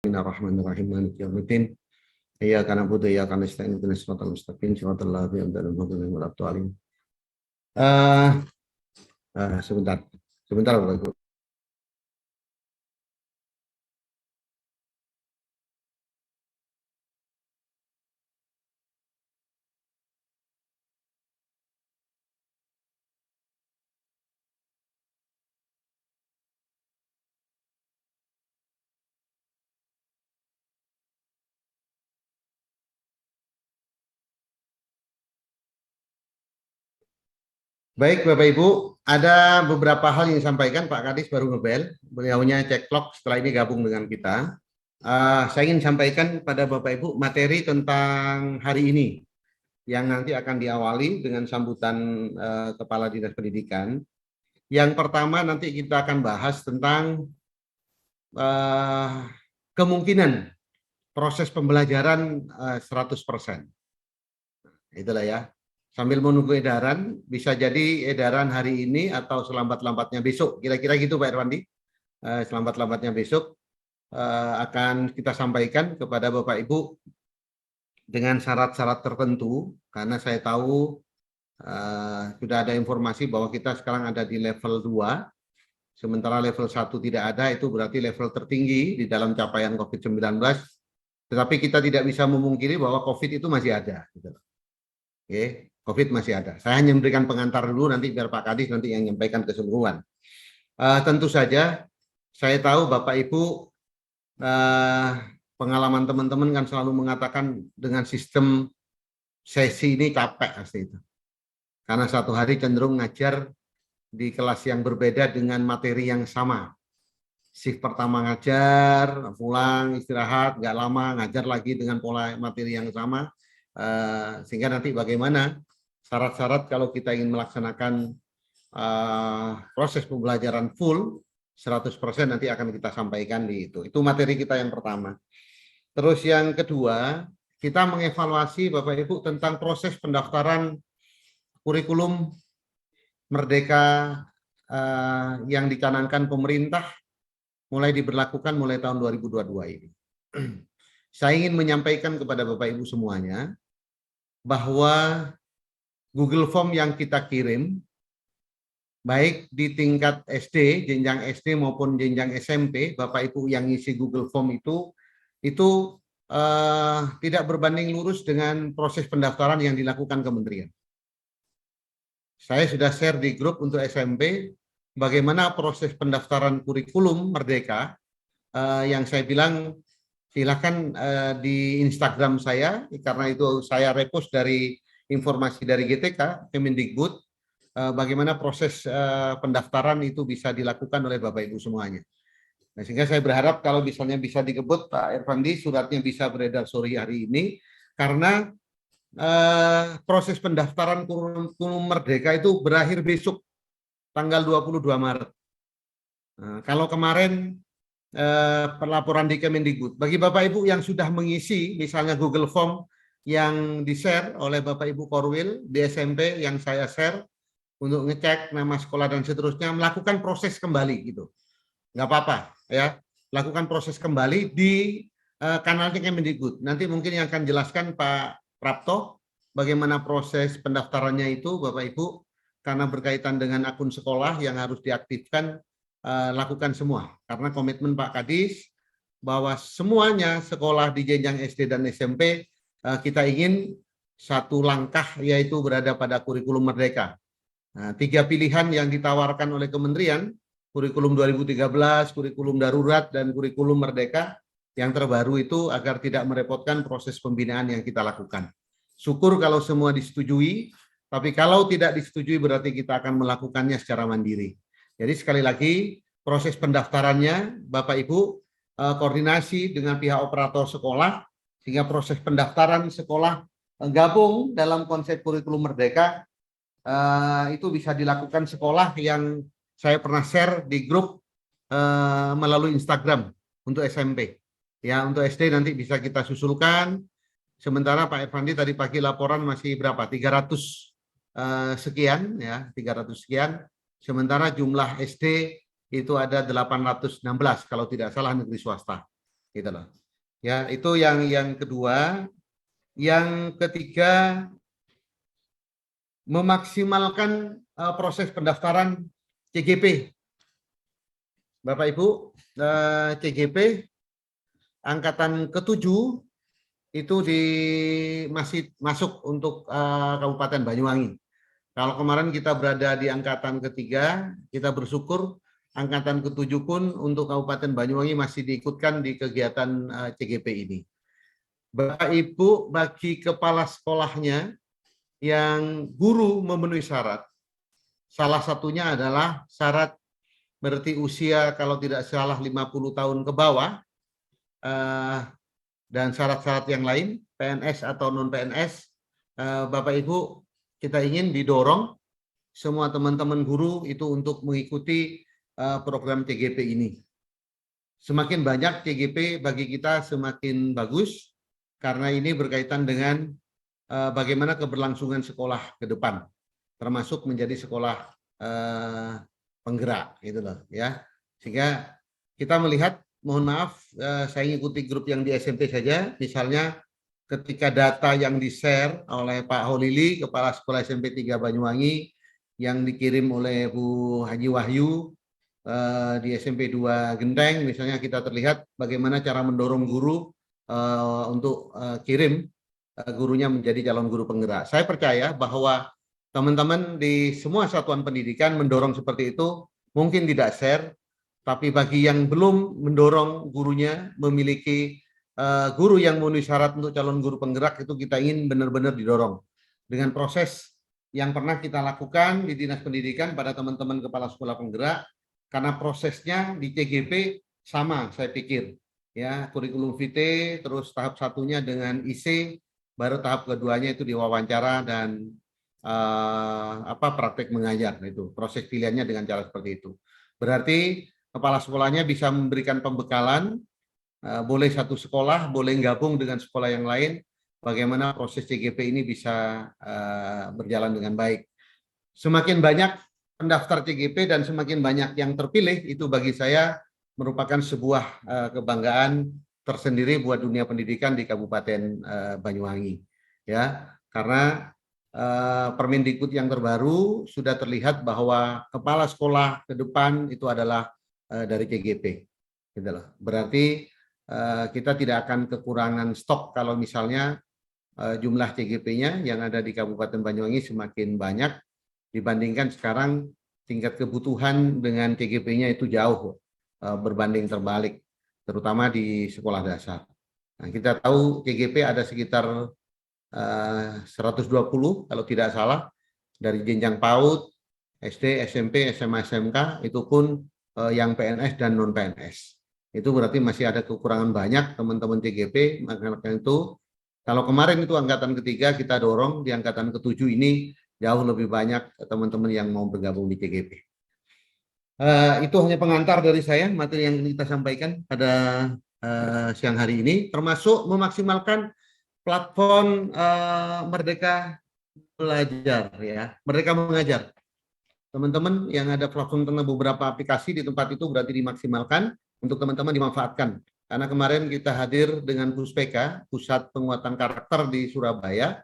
Bismillahirrahmanirrahim. Maliki yaumiddin. Iyyaka na'budu wa iyyaka nasta'in. Ihdinas siratal mustaqim. Shiratal ladzina an'amta 'alaihim. Sebentar. Sebentar, Bapak Ibu. Baik, Bapak Ibu, ada beberapa hal yang disampaikan Pak Kadis baru ngebel. Beliaunya cek clock setelah ini gabung dengan kita. Saya ingin sampaikan pada Bapak Ibu materi tentang hari ini yang nanti akan diawali dengan sambutan Kepala Dinas Pendidikan. Yang pertama nanti kita akan bahas tentang kemungkinan proses pembelajaran 100%. Itulah ya. Sambil menunggu edaran, bisa jadi edaran hari ini atau selambat-lambatnya besok. Kira-kira gitu Pak Irwandi. Selambat-lambatnya besok akan kita sampaikan kepada Bapak Ibu dengan syarat-syarat tertentu. Karena saya tahu sudah ada informasi bahwa kita sekarang ada di level 2. Sementara level 1 tidak ada, itu berarti level tertinggi di dalam capaian COVID-19. Tetapi kita tidak bisa memungkiri bahwa COVID itu masih ada. Oke. COVID masih ada. Saya hanya memberikan pengantar dulu, nanti biar Pak Kadis nanti yang menyampaikan keseluruhan. Tentu saja, saya tahu Bapak Ibu pengalaman teman-teman kan selalu mengatakan dengan sistem sesi ini capek pasti itu. Karena satu hari cenderung ngajar di kelas yang berbeda dengan materi yang sama. Shift pertama ngajar, pulang istirahat, nggak lama ngajar lagi dengan pola materi yang sama. Sehingga nanti bagaimana syarat-syarat kalau kita ingin melaksanakan proses pembelajaran full 100% nanti akan kita sampaikan di itu. Itu materi kita yang pertama. Terus yang kedua, kita mengevaluasi Bapak Ibu tentang proses pendaftaran kurikulum Merdeka yang dicanangkan pemerintah mulai diberlakukan mulai tahun 2022 ini. Saya ingin menyampaikan kepada Bapak Ibu semuanya bahwa Google Form yang kita kirim, baik di tingkat SD, jenjang SD maupun jenjang SMP, Bapak Ibu yang isi Google Form itu tidak berbanding lurus dengan proses pendaftaran yang dilakukan kementerian. Saya sudah share di grup untuk SMP, bagaimana proses pendaftaran kurikulum Merdeka, yang saya bilang silakan di Instagram saya, karena itu saya repost dari informasi dari GTK, Kemendikbud, bagaimana proses pendaftaran itu bisa dilakukan oleh Bapak Ibu semuanya. Nah, sehingga saya berharap kalau misalnya bisa dikebut Pak Irwandi, suratnya bisa beredar sore hari ini, karena proses pendaftaran kurikulum Merdeka itu berakhir besok, tanggal 22 Maret. Nah, kalau kemarin pelaporan di Kemendikbud, bagi Bapak Ibu yang sudah mengisi misalnya Google Form yang di-share oleh Bapak Ibu Korwil di SMP yang saya share untuk ngecek nama sekolah dan seterusnya, melakukan proses kembali gitu. Nggak apa-apa ya, lakukan proses kembali di kanalnya Kemendikbud. Nanti mungkin yang akan jelaskan Pak Prapto bagaimana proses pendaftarannya itu Bapak Ibu, karena berkaitan dengan akun sekolah yang harus diaktifkan, lakukan semua. Karena komitmen Pak Kadis bahwa semuanya sekolah di jenjang SD dan SMP kita ingin satu langkah yaitu berada pada kurikulum Merdeka. Nah, 3 pilihan yang ditawarkan oleh kementerian, kurikulum 2013, kurikulum darurat, dan kurikulum Merdeka yang terbaru itu agar tidak merepotkan proses pembinaan yang kita lakukan. Syukur kalau semua disetujui, tapi kalau tidak disetujui berarti kita akan melakukannya secara mandiri. Jadi sekali lagi proses pendaftarannya Bapak Ibu koordinasi dengan pihak operator sekolah sehingga proses pendaftaran sekolah gabung dalam konsep kurikulum Merdeka itu bisa dilakukan sekolah yang saya pernah share di grup melalui Instagram untuk SMP. Ya, untuk SD nanti bisa kita susulkan. Sementara Pak Irwandi tadi pagi laporan masih berapa? 300 sekian ya, 300 sekian. Sementara jumlah SD itu ada 816 kalau tidak salah negeri swasta. gitu loh. Ya, itu yang kedua. Yang ketiga, memaksimalkan proses pendaftaran CGP. Bapak Ibu, CGP angkatan ke-7 itu masih masuk untuk Kabupaten Banyuwangi. Kalau kemarin kita berada di angkatan ketiga, kita bersyukur angkatan ke-7 pun untuk Kabupaten Banyuwangi masih diikutkan di kegiatan CGP ini. Bapak Ibu, bagi kepala sekolahnya yang guru memenuhi syarat, salah satunya adalah syarat berarti usia kalau tidak salah 50 tahun ke bawah, dan syarat-syarat yang lain, PNS atau non-PNS, Bapak Ibu, kita ingin didorong semua teman-teman guru itu untuk mengikuti program CGP ini. Semakin banyak CGP bagi kita semakin bagus, karena ini berkaitan dengan bagaimana keberlangsungan sekolah ke depan, termasuk menjadi sekolah penggerak, gitu loh, ya. Sehingga kita melihat, mohon maaf, saya ikuti grup yang di SMP saja, misalnya ketika data yang di-share oleh Pak Holili, Kepala Sekolah SMP 3 Banyuwangi, yang dikirim oleh Bu Haji Wahyu di SMP 2 Genteng, misalnya kita terlihat bagaimana cara mendorong guru untuk kirim gurunya menjadi calon guru penggerak. Saya percaya bahwa teman-teman di semua satuan pendidikan mendorong seperti itu, mungkin tidak share, tapi bagi yang belum mendorong gurunya memiliki guru yang memenuhi syarat untuk calon guru penggerak, itu kita ingin benar-benar didorong dengan proses yang pernah kita lakukan di Dinas Pendidikan pada teman-teman kepala sekolah penggerak, karena prosesnya di CGP sama, saya pikir, ya, kurikulum vitae, terus tahap satunya dengan IC, baru tahap keduanya itu diwawancara dan praktek mengajar. Itu proses pilihannya dengan cara seperti itu. Berarti kepala sekolahnya bisa memberikan pembekalan, boleh satu sekolah, boleh gabung dengan sekolah yang lain, bagaimana proses CGP ini bisa berjalan dengan baik. Semakin banyak pendaftar CGP dan semakin banyak yang terpilih, itu bagi saya merupakan sebuah kebanggaan tersendiri buat dunia pendidikan di Kabupaten Banyuwangi, ya, karena Permendikbud yang terbaru sudah terlihat bahwa kepala sekolah ke depan itu adalah dari CGP, gitu loh. Berarti kita tidak akan kekurangan stok kalau misalnya jumlah CGP-nya yang ada di Kabupaten Banyuwangi semakin banyak dibandingkan sekarang tingkat kebutuhan dengan CGP-nya itu jauh berbanding terbalik, terutama di sekolah dasar. Nah, kita tahu CGP ada sekitar 120 kalau tidak salah, dari jenjang PAUD, SD, SMP, SMA, SMK, itu pun yang PNS dan non-PNS. Itu berarti masih ada kekurangan banyak teman-teman CGP, maka itu kalau kemarin itu angkatan ketiga, kita dorong di angkatan ke-7 ini jauh lebih banyak teman-teman yang mau bergabung di CGP. Itu hanya pengantar dari saya, materi yang kita sampaikan pada siang hari ini, termasuk memaksimalkan platform Merdeka Belajar, ya, Merdeka Mengajar. Teman-teman yang ada platform tentang beberapa aplikasi di tempat itu berarti dimaksimalkan untuk teman-teman dimanfaatkan. Karena kemarin kita hadir dengan Puspeka, Pusat Penguatan Karakter di Surabaya.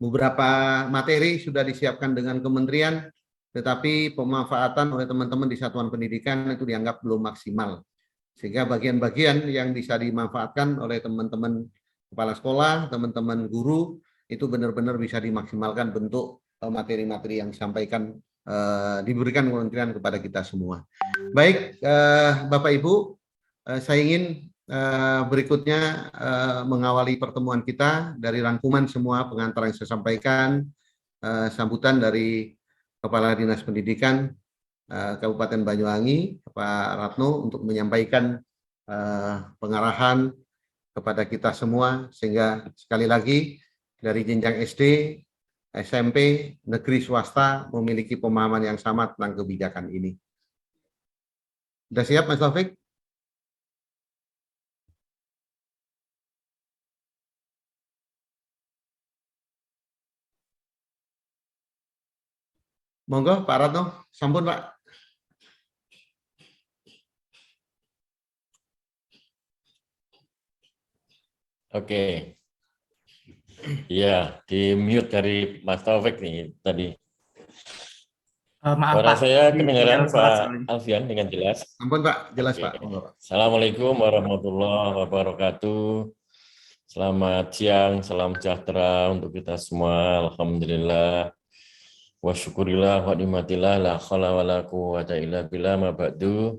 Beberapa materi sudah disiapkan dengan kementerian, tetapi pemanfaatan oleh teman-teman di satuan pendidikan itu dianggap belum maksimal. Sehingga bagian-bagian yang bisa dimanfaatkan oleh teman-teman kepala sekolah, teman-teman guru, itu benar-benar bisa dimaksimalkan bentuk materi-materi yang disampaikan, diberikan kementerian kepada kita semua. Baik, Bapak Ibu, saya ingin berikutnya mengawali pertemuan kita dari rangkuman semua pengantar yang saya sampaikan, sambutan dari Kepala Dinas Pendidikan Kabupaten Banyuwangi, Pak Ratno, untuk menyampaikan pengarahan kepada kita semua, sehingga sekali lagi dari jenjang SD, SMP, negeri, swasta memiliki pemahaman yang sama tentang kebijakan ini. Sudah siap, Mas Taufik? Monggo, Pak Ratno, sampun, Pak. Oke. Iya, di mute dari Mas Taufik nih tadi. Maaf Suara Pak, saya tadi kedengaran tinggal sholat Pak soalnya. Alfian dengan jelas. Ampun Pak, jelas Oke. Pak. Monggo, Pak. Assalamualaikum warahmatullahi wabarakatuh. Selamat siang, salam sejahtera untuk kita semua. Alhamdulillah. Wa syukurillah wa nikmatillah la khala wa la quwwata illa billah ma ba'du.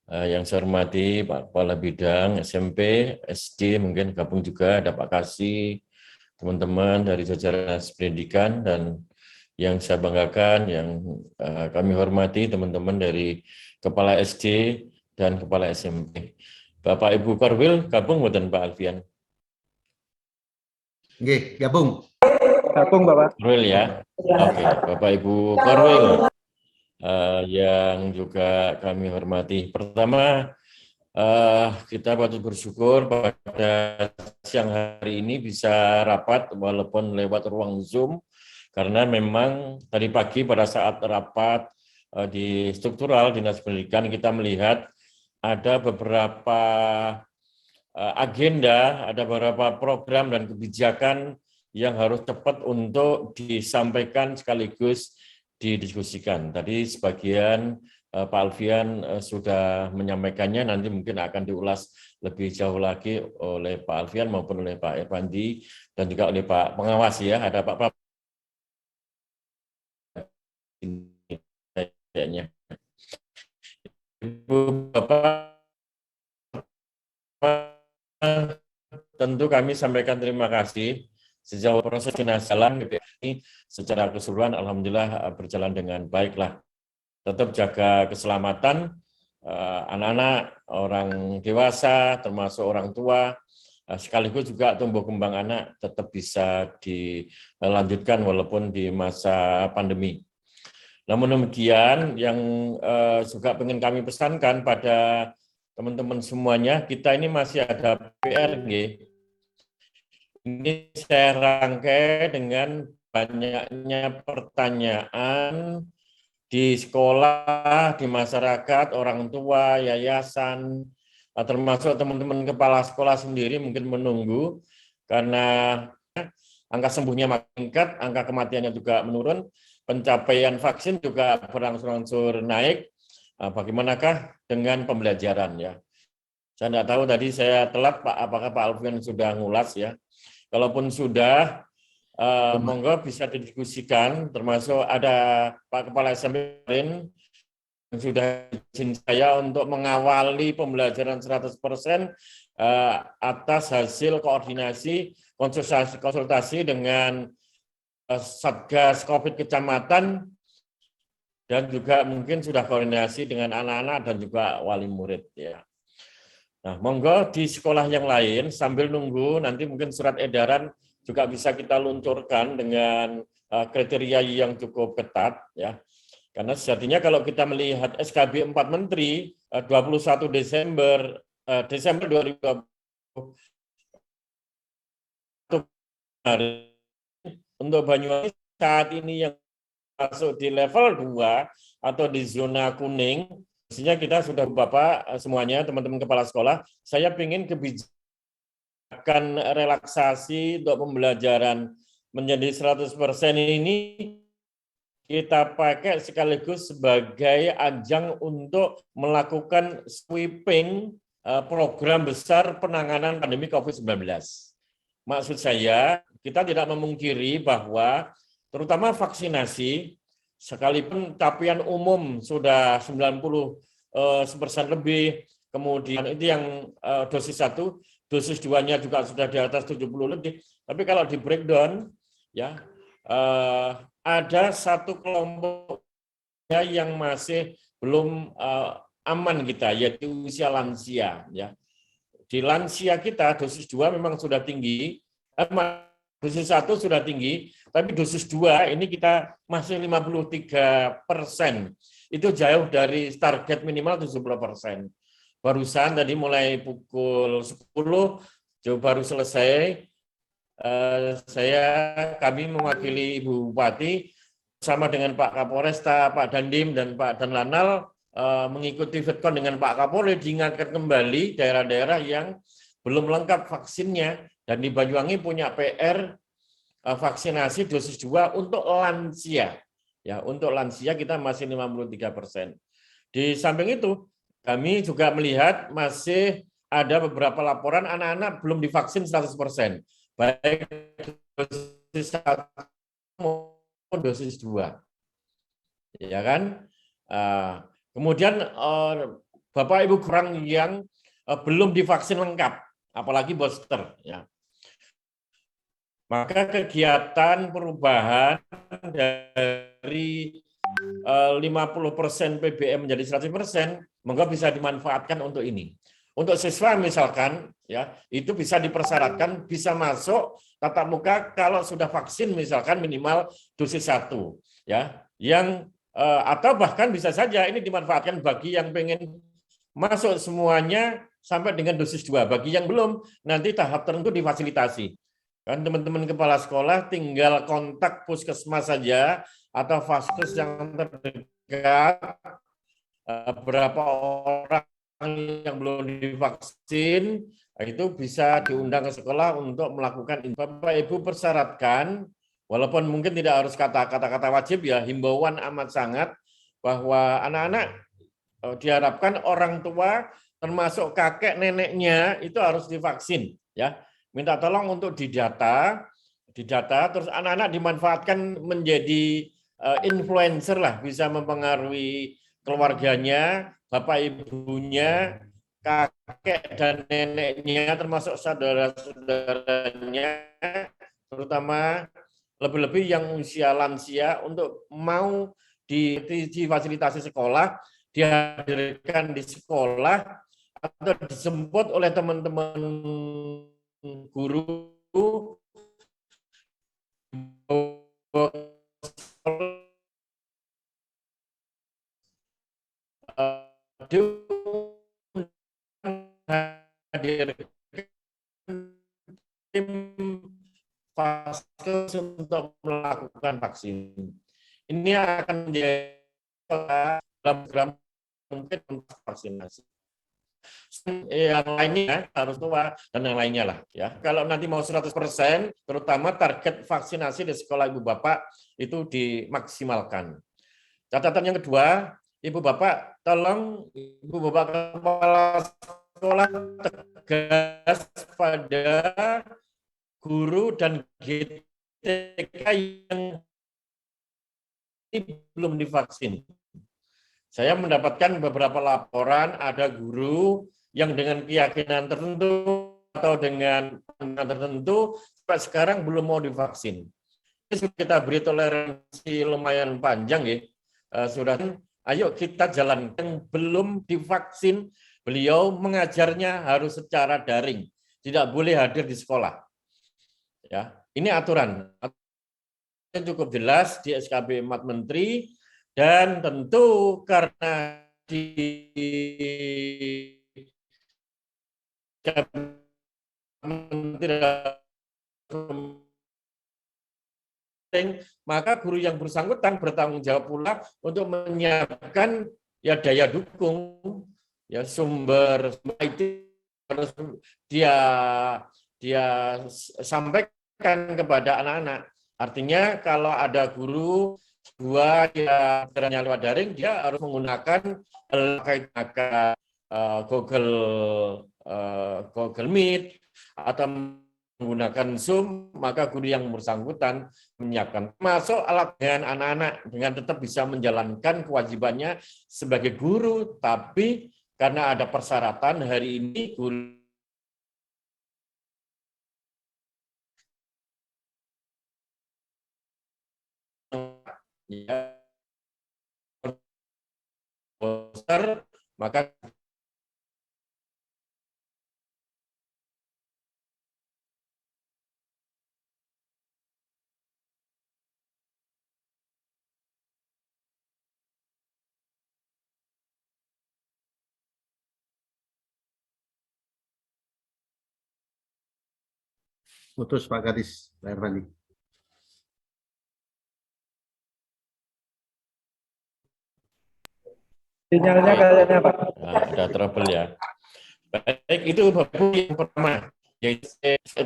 Yang saya hormati Pak Kepala Bidang SMP, SD, mungkin gabung juga ada Pak Kasih, teman-teman dari jajaran pendidikan, dan yang saya banggakan, yang kami hormati teman-teman dari Kepala SD dan Kepala SMP. Bapak Ibu Korwil gabung bukan Pak Alfian? Nggih, gabung. Gabung Bapak. Korwil ya? Oke, Bapak Ibu Korwil yang juga kami hormati. Pertama, kita patut bersyukur pada siang hari ini bisa rapat walaupun lewat ruang Zoom, karena memang tadi pagi pada saat rapat di struktural Dinas Pendidikan kita melihat ada beberapa agenda, ada beberapa program dan kebijakan yang harus cepat untuk disampaikan sekaligus didiskusikan. Tadi sebagian Pak Alfian sudah menyampaikannya, nanti mungkin akan diulas lebih jauh lagi oleh Pak Alfian maupun oleh Pak Irfandi dan juga oleh Pak Pengawas ya, ada Pak Prab kayaknya. Ibu Bapak, tentu kami sampaikan terima kasih sejauh proses jalan ini secara keseluruhan alhamdulillah berjalan dengan baiklah. Tetap jaga keselamatan anak-anak, orang dewasa, termasuk orang tua, sekaligus juga tumbuh kembang anak tetap bisa dilanjutkan walaupun di masa pandemi. Namun demikian, yang juga ingin kami pesankan pada teman-teman semuanya, kita ini masih ada PR. Ini saya rangkai dengan banyaknya pertanyaan di sekolah, di masyarakat, orang tua, yayasan, termasuk teman-teman kepala sekolah sendiri mungkin menunggu karena angka sembuhnya makin meningkat, angka kematiannya juga menurun, pencapaian vaksin juga berangsur-angsur naik. Bagaimanakah dengan pembelajaran ya? Saya tidak tahu tadi saya telat Pak, apakah Pak Alfian sudah ngulas ya? Kalaupun sudah, monggo bisa didiskusikan, termasuk ada Pak Kepala SMP yang sudah izin saya untuk mengawali pembelajaran 100% atas hasil koordinasi konsultasi dengan Satgas COVID Kecamatan dan juga mungkin sudah koordinasi dengan anak-anak dan juga wali murid ya. Nah, monggo di sekolah yang lain sambil nunggu nanti mungkin surat edaran juga bisa kita luncurkan dengan kriteria yang cukup ketat ya. Karena sejatinya kalau kita melihat SKB 4 Menteri 21 Desember 2020 untuk Banyuwangi saat ini yang masuk di level 2 atau di zona kuning, mestinya kita sudah Bapak semuanya teman-teman kepala sekolah, saya ingin kebijakan relaksasi untuk pembelajaran menjadi 100% ini kita pakai sekaligus sebagai ajang untuk melakukan sweeping program besar penanganan pandemi COVID-19. Maksud saya, kita tidak memungkiri bahwa terutama vaksinasi, sekalipun capaian umum sudah 90% lebih, kemudian itu yang dosis 1, dosis 2-nya juga sudah di atas 70 lebih, tapi kalau di breakdown, ya ada satu kelompok yang masih belum aman kita, yaitu usia lansia. Ya. Di lansia kita dosis 2 memang sudah tinggi, dosis 1 sudah tinggi, tapi dosis 2 ini kita masih 53%. Itu jauh dari target minimal 70%. Barusan tadi mulai pukul 10, baru selesai, kami mewakili Ibu Bupati bersama dengan Pak Kapolresta, Pak Dandim, dan Pak Danlanal mengikuti VidCon dengan Pak Kapolri, diingatkan kembali daerah-daerah yang belum lengkap vaksinnya, dan di Banyuwangi punya PR vaksinasi dosis 2 untuk lansia. Ya, untuk lansia kita masih 53%. Di samping itu, kami juga melihat masih ada beberapa laporan anak-anak belum divaksin 100%, baik dosis 1 maupun dosis 2. Ya kan? Kemudian Bapak Ibu kurang yang belum divaksin lengkap, apalagi booster, ya. Maka kegiatan perubahan dari 50% PBM menjadi 100%, maka bisa dimanfaatkan untuk ini. Untuk siswa misalkan, ya itu bisa dipersyaratkan bisa masuk tatap muka kalau sudah vaksin misalkan minimal dosis 1, ya. Yang atau bahkan bisa saja ini dimanfaatkan bagi yang pengen masuk semuanya sampai dengan dosis 2. Bagi yang belum, nanti tahap tertentu difasilitasi. Kan teman-teman kepala sekolah tinggal kontak puskesmas saja atau vaskes yang terdekat, berapa orang yang belum divaksin, itu bisa diundang ke sekolah untuk melakukan. Bapak Ibu persyaratkan, walaupun mungkin tidak harus kata-kata wajib ya, himbauan amat sangat bahwa anak-anak diharapkan orang tua termasuk kakek neneknya itu harus divaksin, ya. Minta tolong untuk didata, terus anak-anak dimanfaatkan menjadi influencer lah, bisa mempengaruhi keluarganya, bapak ibunya, kakek dan neneknya, termasuk saudara-saudaranya, terutama lebih-lebih yang usia lansia untuk mau difasilitasi sekolah, dihadirkan di sekolah atau dijemput oleh teman-teman guru hadirkan tim vaskes untuk melakukan vaksin. Ini akan menjadi program mungkin untuk vaksinasi. Yang lainnya harus tua dan yang lainnya lah, ya. Kalau nanti mau 100%, terutama target vaksinasi di sekolah ibu bapak itu dimaksimalkan. Catatan yang kedua, ibu bapak tolong ibu bapak kepala sekolah tegas pada guru dan GTK yang belum divaksin. Saya mendapatkan beberapa laporan ada guru yang dengan keyakinan tertentu atau dengan tertentu sampai sekarang belum mau divaksin. Kita beri toleransi lumayan panjang ya. Sudah, ayo kita jalankan. Belum divaksin, beliau mengajarnya harus secara daring, tidak boleh hadir di sekolah. Ya, ini aturan cukup jelas di SKB 4 Menteri. Dan tentu karena di maka guru yang bersangkutan bertanggung jawab pula untuk menyiapkan ya daya dukung, ya sumber itu harus dia sampaikan kepada anak-anak. Artinya kalau ada guru yang lewat daring, dia harus menggunakan Google Meet atau menggunakan Zoom, maka guru yang bersangkutan menyiapkan masuk alat dengan anak-anak dengan tetap bisa menjalankan kewajibannya sebagai guru, tapi karena ada persyaratan hari ini guru ya poster, maka putus Pak Kadis, Pak Irvandi. Sinyalnya kayaknya Pak. Nah, ada trouble ya. Baik, itu Bapak Ibu yang pertama, yaitu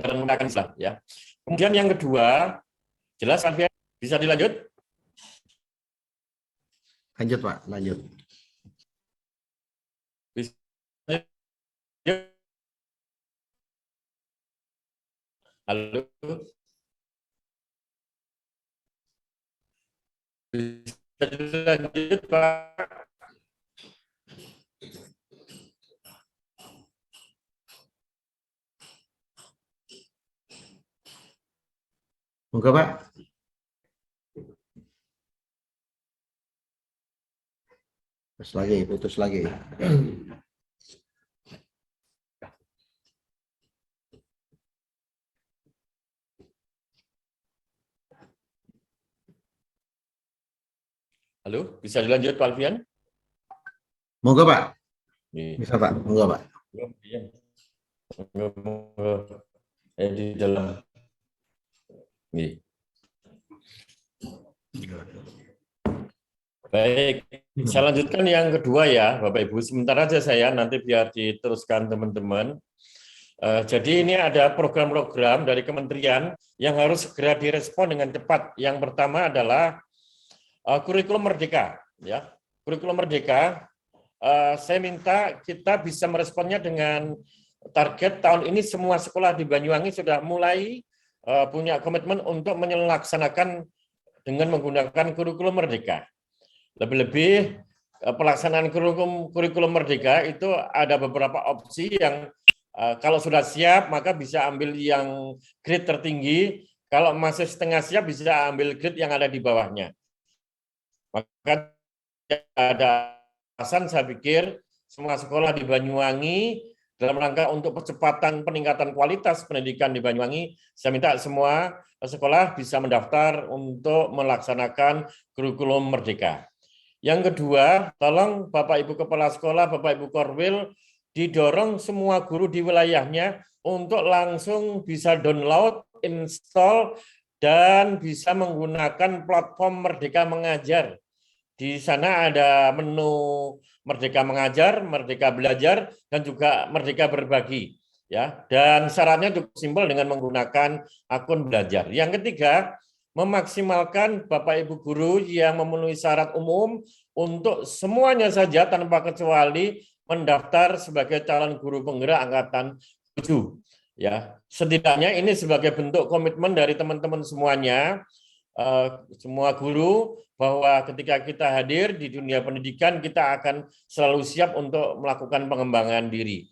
menggunakan Islam. Ya. Kemudian yang kedua, jelas Alfian, bisa dilanjut? Lanjut Pak, lanjut. Bisa. Halo, bisa dilanjut Pak? Moga Pak. Putus lagi. Halo, bisa dilanjut Pak Alfian? Moga Pak. Nih. Bisa Pak, moga Pak. Di dalam. Nih. Baik, saya lanjutkan yang kedua ya, Bapak Ibu. Sebentar aja saya, nanti biar diteruskan teman-teman. Jadi ini ada program-program dari kementerian yang harus segera direspon dengan cepat. Yang pertama adalah kurikulum merdeka. Ya, kurikulum merdeka. Saya minta kita bisa meresponnya dengan target tahun ini semua sekolah di Banyuwangi sudah mulai punya komitmen untuk melaksanakan dengan menggunakan kurikulum merdeka. Lebih-lebih pelaksanaan kurikulum merdeka itu ada beberapa opsi yang kalau sudah siap maka bisa ambil yang grade tertinggi, kalau masih setengah siap bisa ambil grade yang ada di bawahnya. Maka ada alasan saya pikir semua sekolah di Banyuwangi dalam rangka untuk percepatan peningkatan kualitas pendidikan di Banyuwangi, saya minta semua sekolah bisa mendaftar untuk melaksanakan kurikulum merdeka. Yang kedua, tolong Bapak Ibu Kepala Sekolah, Bapak Ibu Korwil, didorong semua guru di wilayahnya untuk langsung bisa download, install, dan bisa menggunakan platform Merdeka Mengajar. Di sana ada menu Merdeka Mengajar, Merdeka Belajar, dan juga Merdeka Berbagi. Ya, dan syaratnya cukup simpel dengan menggunakan akun belajar. Yang ketiga, memaksimalkan Bapak Ibu guru yang memenuhi syarat umum untuk semuanya saja tanpa kecuali mendaftar sebagai calon guru penggerak angkatan 7. Ya, setidaknya ini sebagai bentuk komitmen dari teman-teman semuanya, semua guru, bahwa ketika kita hadir di dunia pendidikan kita akan selalu siap untuk melakukan pengembangan diri.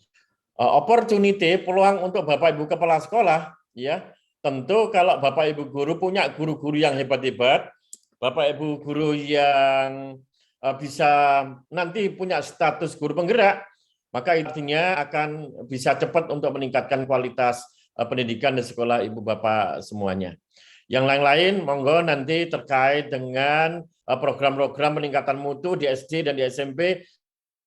Opportunity, peluang untuk Bapak Ibu Kepala Sekolah, ya. Tentu kalau Bapak Ibu guru punya guru-guru yang hebat-hebat, Bapak Ibu guru yang bisa nanti punya status guru penggerak, maka artinya akan bisa cepat untuk meningkatkan kualitas pendidikan di sekolah Ibu Bapak semuanya. Yang lain-lain monggo nanti terkait dengan program-program peningkatan mutu di SD dan di SMP,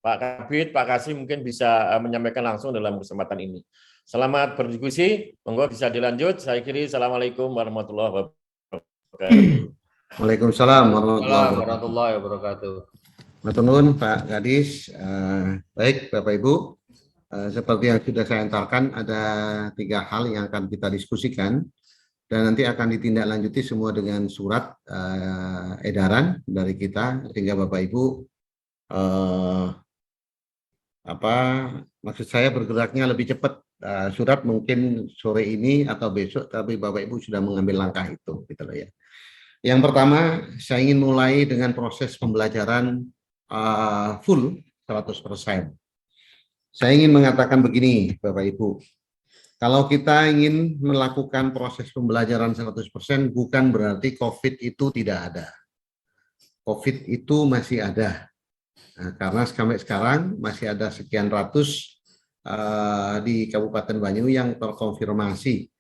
Pak Kabid, Pak Kasih mungkin bisa menyampaikan langsung dalam kesempatan ini. Selamat berdiskusi, monggo bisa dilanjut. Saya kiri, assalamualaikum warahmatullahi wabarakatuh. Waalaikumsalam warahmatullahi wabarakatuh. Matur Pak Gadis. Baik Bapak Ibu, seperti yang sudah saya antarkan ada 3 hal yang akan kita diskusikan dan nanti akan ditindaklanjuti semua dengan surat edaran dari kita sehingga Bapak Ibu maksud saya bergeraknya lebih cepat. Surat mungkin sore ini atau besok, tapi Bapak Ibu sudah mengambil langkah itu, gitu loh ya. Yang pertama, saya ingin mulai dengan proses pembelajaran full 100%. Saya ingin mengatakan begini, Bapak Ibu. Kalau kita ingin melakukan proses pembelajaran 100%, bukan berarti COVID itu tidak ada. COVID itu masih ada. Nah, karena sampai sekarang masih ada sekian ratus di Kabupaten Banyu yang terkonfirmasi.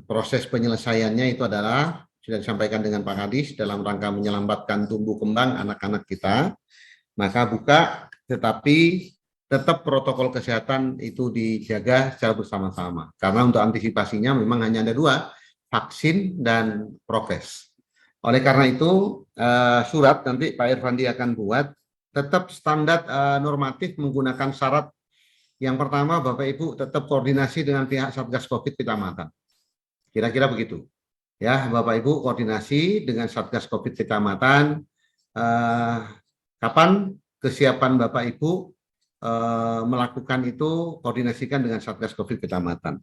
Proses penyelesaiannya itu adalah sudah disampaikan dengan Pak Kadis dalam rangka menyelamatkan tumbuh kembang anak-anak kita, maka buka, tetapi tetap protokol kesehatan itu dijaga secara bersama-sama. Karena untuk antisipasinya memang hanya ada 2, vaksin dan prokes. Oleh karena itu, surat nanti Pak Irfandi akan buat tetap standar normatif menggunakan syarat Yang pertama, Bapak Ibu tetap koordinasi dengan pihak Satgas Covid Kecamatan. Kira-kira begitu. Ya, Bapak Ibu koordinasi dengan Satgas Covid Kecamatan. Kapan kesiapan Bapak Ibu melakukan itu, koordinasikan dengan Satgas Covid Kecamatan.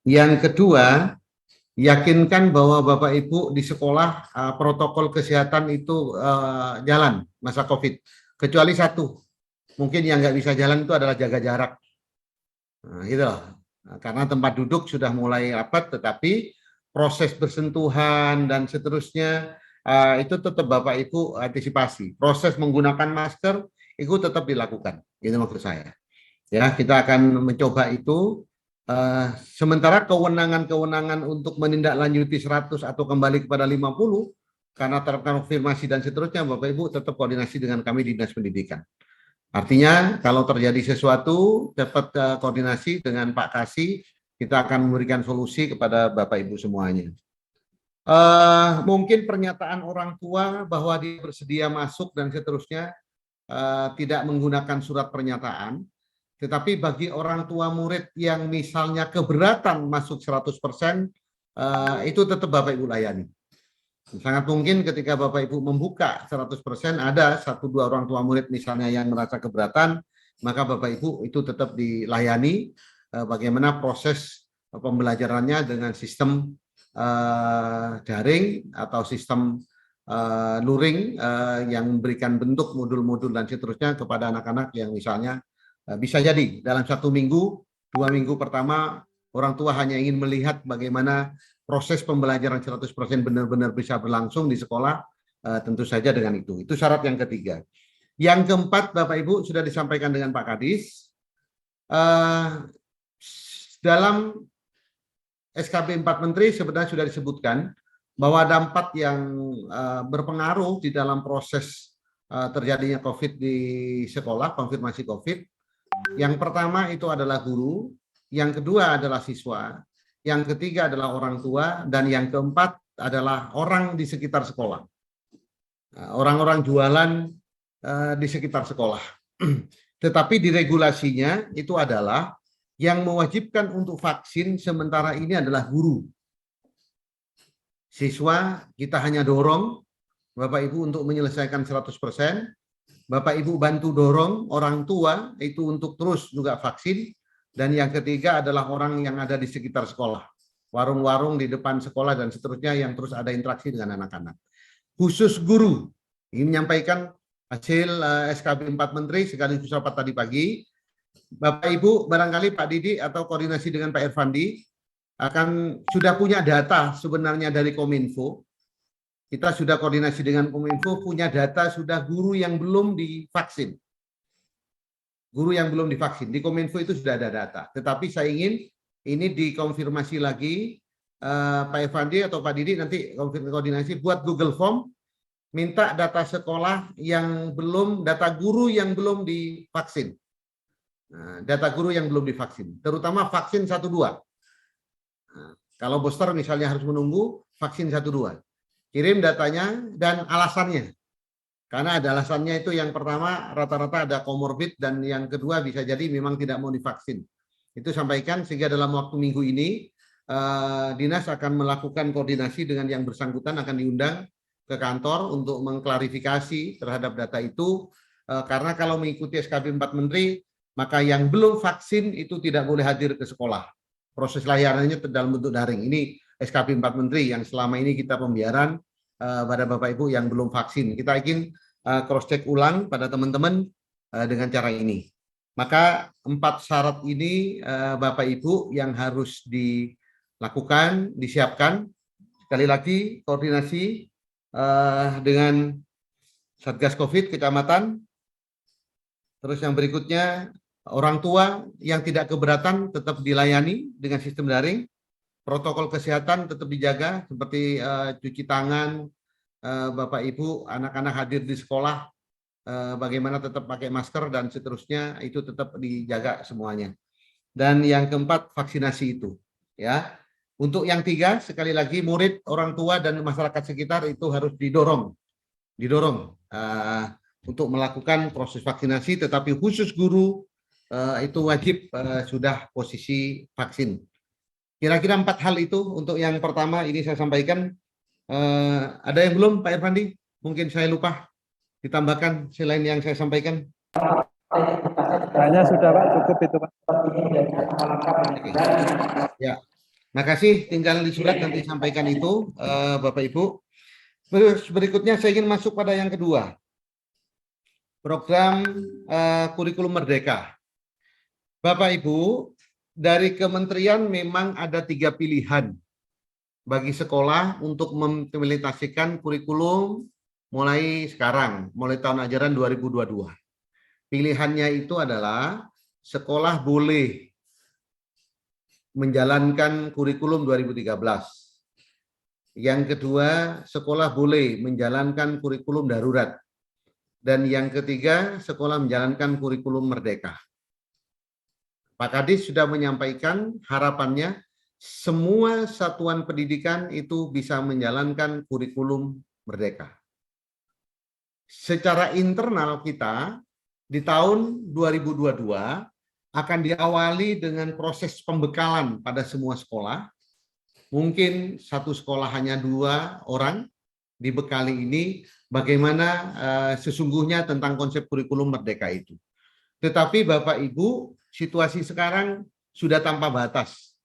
Yang kedua, yakinkan bahwa Bapak Ibu di sekolah protokol kesehatan itu jalan masa COVID. Kecuali satu, mungkin yang nggak bisa jalan itu adalah jaga jarak. Nah, gitu loh. Nah, karena tempat duduk sudah mulai rapat, tetapi proses bersentuhan dan seterusnya itu tetap Bapak Ibu antisipasi. Proses menggunakan masker itu tetap dilakukan. Itu maksud saya. Ya, kita akan mencoba itu. Sementara kewenangan-kewenangan untuk menindaklanjuti 100 atau kembali kepada 50 karena terkonfirmasi dan seterusnya, Bapak Ibu tetap koordinasi dengan kami Dinas Pendidikan. Artinya kalau terjadi sesuatu cepat koordinasi dengan Pak Kasih, kita akan memberikan solusi kepada Bapak Ibu semuanya. Mungkin pernyataan orang tua bahwa dia bersedia masuk dan seterusnya tidak menggunakan surat pernyataan. Tetapi bagi orang tua murid yang misalnya keberatan masuk 100%, itu tetap Bapak Ibu layani. Sangat mungkin ketika Bapak Ibu membuka 100%, ada 1-2 orang tua murid misalnya yang merasa keberatan, maka Bapak Ibu itu tetap dilayani bagaimana proses pembelajarannya dengan sistem daring atau sistem luring yang memberikan bentuk modul-modul dan seterusnya kepada anak-anak yang misalnya bisa jadi dalam 1 minggu, 2 minggu pertama orang tua hanya ingin melihat bagaimana proses pembelajaran 100% benar-benar bisa berlangsung di sekolah, tentu saja dengan itu. Itu syarat yang ketiga. Yang keempat, Bapak Ibu sudah disampaikan dengan Pak Kadis, dalam SKB 4 Menteri sebenarnya sudah disebutkan bahwa ada 4 yang berpengaruh di dalam proses terjadinya COVID di sekolah, konfirmasi COVID. Yang pertama itu adalah guru, yang kedua adalah siswa, yang ketiga adalah orang tua, dan yang keempat adalah orang di sekitar sekolah. Orang-orang jualan di sekitar sekolah. Tetapi di regulasinya itu adalah yang mewajibkan untuk vaksin sementara ini adalah guru. Siswa kita hanya dorong Bapak Ibu untuk menyelesaikan 100%. Bapak Ibu bantu dorong orang tua itu untuk terus juga vaksin. Dan yang ketiga adalah orang yang ada di sekitar sekolah. Warung-warung di depan sekolah dan seterusnya yang terus ada interaksi dengan anak-anak. Khusus guru, ingin menyampaikan hasil SKB 4 Menteri sekaligus rapat tadi pagi. Bapak Ibu barangkali Pak Didi atau koordinasi dengan Pak Irfandi akan sudah punya data sebenarnya dari Kominfo. Kita sudah koordinasi dengan Kominfo, punya data sudah guru yang belum divaksin. Guru yang belum divaksin. Di Kominfo itu sudah ada data. Tetapi saya ingin ini dikonfirmasi lagi, Pak Irfandi atau Pak Didi nanti koordinasi buat Google Form, minta data sekolah yang belum, data guru yang belum divaksin. Nah, data guru yang belum divaksin, terutama vaksin 1-2. Nah, kalau booster misalnya harus menunggu vaksin 1-2. Kirim datanya dan alasannya. Karena ada alasannya itu yang pertama rata-rata ada komorbid dan yang kedua bisa jadi memang tidak mau divaksin. Itu sampaikan sehingga dalam waktu minggu ini dinas akan melakukan koordinasi dengan yang bersangkutan akan diundang ke kantor untuk mengklarifikasi terhadap data itu. Karena kalau mengikuti SKB 4 Menteri maka yang belum vaksin itu tidak boleh hadir ke sekolah. Proses layanannya dalam bentuk daring. Ini SKB 4 Menteri yang selama ini kita pembiaran pada Bapak Ibu yang belum vaksin. Kita ingin cross check ulang pada teman-teman dengan cara ini. Maka 4 syarat ini Bapak Ibu yang harus dilakukan, disiapkan. Sekali lagi koordinasi dengan Satgas Covid Kecamatan. Terus yang berikutnya orang tua yang tidak keberatan tetap dilayani dengan sistem daring. Protokol kesehatan tetap dijaga seperti cuci tangan, Bapak Ibu, anak-anak hadir di sekolah, bagaimana tetap pakai masker dan seterusnya itu tetap dijaga semuanya. Dan yang keempat vaksinasi itu, ya. Untuk yang 3 sekali lagi murid, orang tua dan masyarakat sekitar itu harus didorong untuk melakukan proses vaksinasi, tetapi khusus guru itu wajib sudah posisi vaksin. Kira-kira 4 hal itu untuk yang pertama ini saya sampaikan. Ada yang belum Pak Irfandi? Mungkin saya lupa ditambahkan selain yang saya sampaikan. Hanya sudah Pak, cukup itu Pak. Oke. Ya, makasih. Tinggal di surat nanti sampaikan itu, Bapak Ibu. Terus berikutnya saya ingin masuk pada yang kedua, program kurikulum merdeka. Bapak Ibu, dari kementerian memang ada 3 pilihan bagi sekolah untuk mengimplementasikan kurikulum mulai sekarang, mulai tahun ajaran 2022. Pilihannya itu adalah sekolah boleh menjalankan kurikulum 2013. Yang kedua, sekolah boleh menjalankan kurikulum darurat. Dan yang ketiga, sekolah menjalankan kurikulum merdeka. Pak Kadis sudah menyampaikan harapannya semua satuan pendidikan itu bisa menjalankan kurikulum merdeka. Secara internal kita di tahun 2022 akan diawali dengan proses pembekalan pada semua sekolah. Mungkin satu sekolah hanya 2 orang dibekali ini bagaimana sesungguhnya tentang konsep kurikulum merdeka itu. Tetapi Bapak Ibu, situasi sekarang sudah tanpa batas.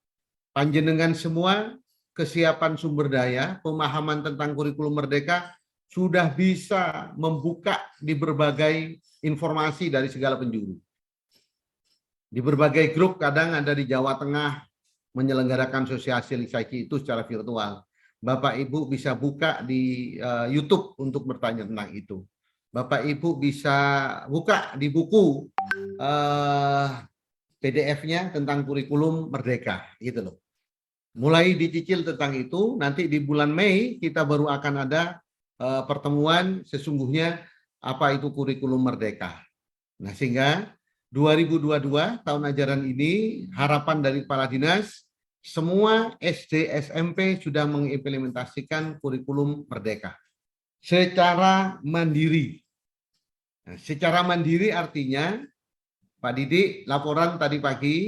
Panjenengan semua kesiapan sumber daya, pemahaman tentang kurikulum merdeka sudah bisa membuka di berbagai informasi dari segala penjuru. Di berbagai grup kadang ada di Jawa Tengah menyelenggarakan sosialisasi itu secara virtual. Bapak Ibu bisa buka di YouTube untuk bertanya tentang itu. Bapak Ibu bisa buka di buku PDF-nya tentang kurikulum merdeka, gitu loh. Mulai dicicil tentang itu, nanti di bulan Mei kita baru akan ada pertemuan sesungguhnya apa itu kurikulum merdeka. Nah, sehingga 2022 tahun ajaran ini harapan dari kepala dinas semua SD SMP sudah mengimplementasikan kurikulum merdeka secara mandiri. Nah, secara mandiri artinya Pak Didik, laporan tadi pagi,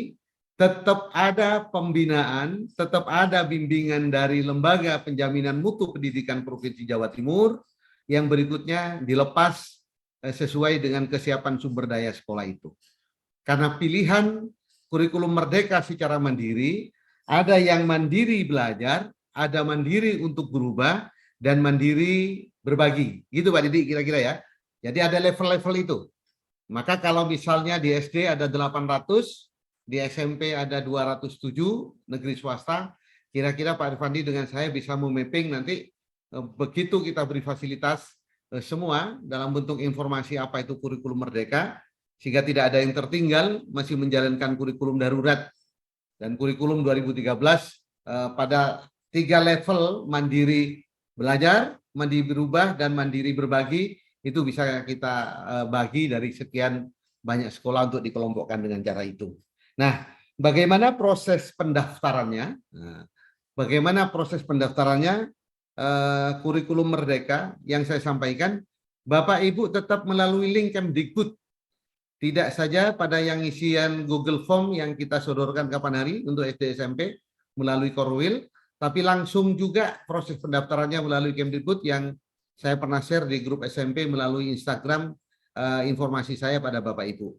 tetap ada pembinaan, tetap ada bimbingan dari Lembaga Penjaminan Mutu Pendidikan Provinsi Jawa Timur, yang berikutnya dilepas sesuai dengan kesiapan sumber daya sekolah itu. Karena pilihan kurikulum merdeka secara mandiri, ada yang mandiri belajar, ada mandiri untuk berubah, dan mandiri berbagi. Gitu Pak Didik kira-kira ya. Jadi ada level-level itu. Maka kalau misalnya di SD ada 800, di SMP ada 207 negeri swasta, kira-kira Pak Irfandi dengan saya bisa memapping nanti begitu kita beri fasilitas semua dalam bentuk informasi apa itu kurikulum merdeka, sehingga tidak ada yang tertinggal masih menjalankan kurikulum darurat dan kurikulum 2013 pada 3 level mandiri belajar, mandiri berubah, dan mandiri berbagi. Itu bisa kita bagi dari sekian banyak sekolah untuk dikelompokkan dengan cara itu. Nah, bagaimana proses pendaftarannya? Bagaimana proses pendaftarannya? Kurikulum merdeka yang saya sampaikan, Bapak Ibu tetap melalui link Kemdikbud. Tidak saja pada yang isian Google Form yang kita sodorkan kapan hari untuk SD SMP melalui Korwil, tapi langsung juga proses pendaftarannya melalui Kemdikbud yang saya pernah share di grup SMP melalui Instagram informasi saya pada Bapak Ibu.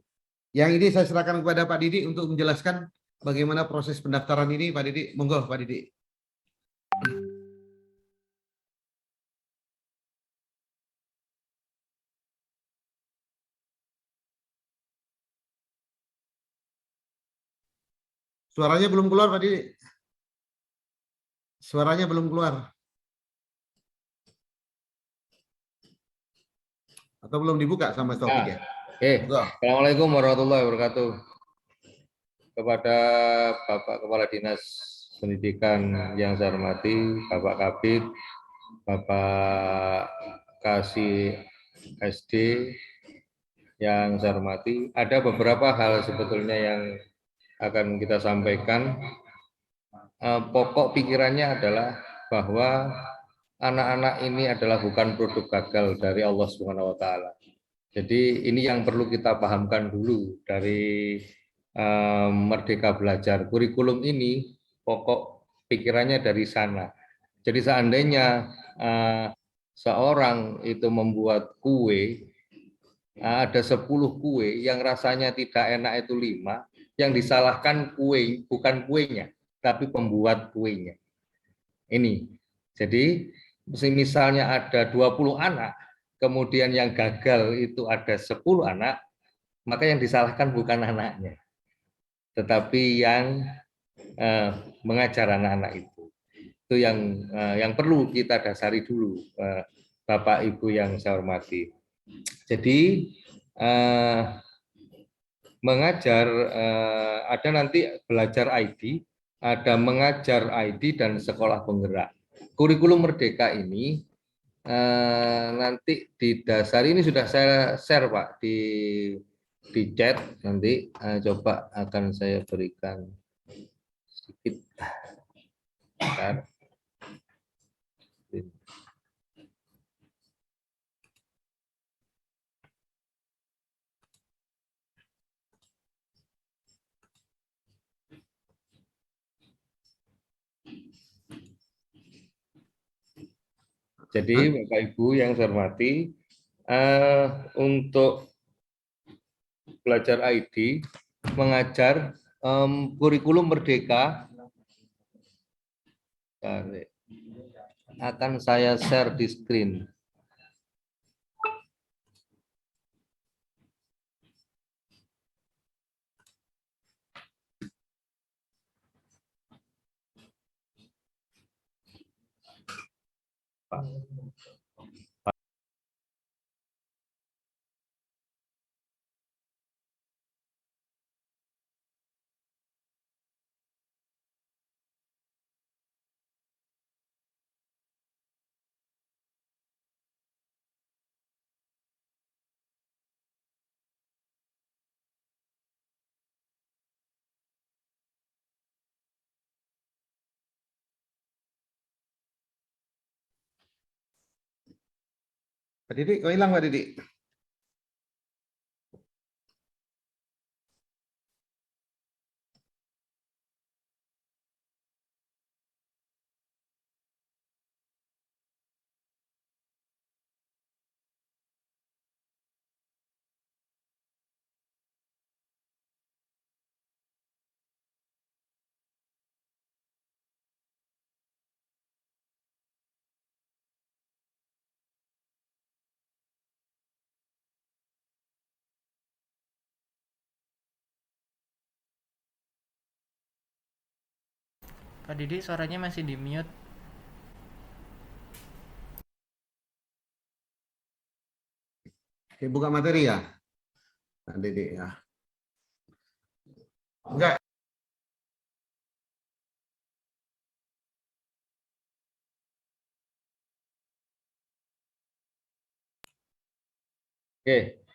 Yang ini saya serahkan kepada Pak Didik untuk menjelaskan bagaimana proses pendaftaran ini. Pak Didik, monggo Pak Didik. Suaranya belum keluar Pak Didik. Suaranya belum keluar. Atau belum dibuka sama Taufik ya? Oke. Assalamualaikum warahmatullahi wabarakatuh. Kepada Bapak Kepala Dinas Pendidikan yang saya hormati, Bapak Kabid, Bapak Kasih SD yang saya hormati, ada beberapa hal sebetulnya yang akan kita sampaikan. Pokok pikirannya adalah bahwa anak-anak ini adalah bukan produk gagal dari Allah Subhanahu wa taala. Jadi ini yang perlu kita pahamkan dulu dari Merdeka Belajar. Kurikulum ini pokok pikirannya dari sana. Jadi seandainya seorang itu membuat kue, ada 10 kue yang rasanya tidak enak itu 5, yang disalahkan kue bukan kuenya, tapi pembuat kuenya. Ini. Jadi misalnya ada 20 anak, kemudian yang gagal itu ada 10 anak, maka yang disalahkan bukan anaknya, tetapi yang mengajar anak-anak itu. Itu yang perlu kita dasari dulu, Bapak Ibu yang saya hormati. Jadi mengajar ada nanti belajar ID, ada mengajar ID dan sekolah penggerak. Kurikulum Merdeka ini nanti didasari, ini sudah saya share Pak di chat, nanti coba akan saya berikan sedikit. Bentar. Jadi Bapak Ibu yang saya hormati, untuk belajar ID mengajar kurikulum Merdeka akan saya share di screen. Pak Didik, kok hilang Pak Didik? Pak Didi suaranya masih di mute. Oke, buka materi ya, Pak Didik ya. Enggak. Oke.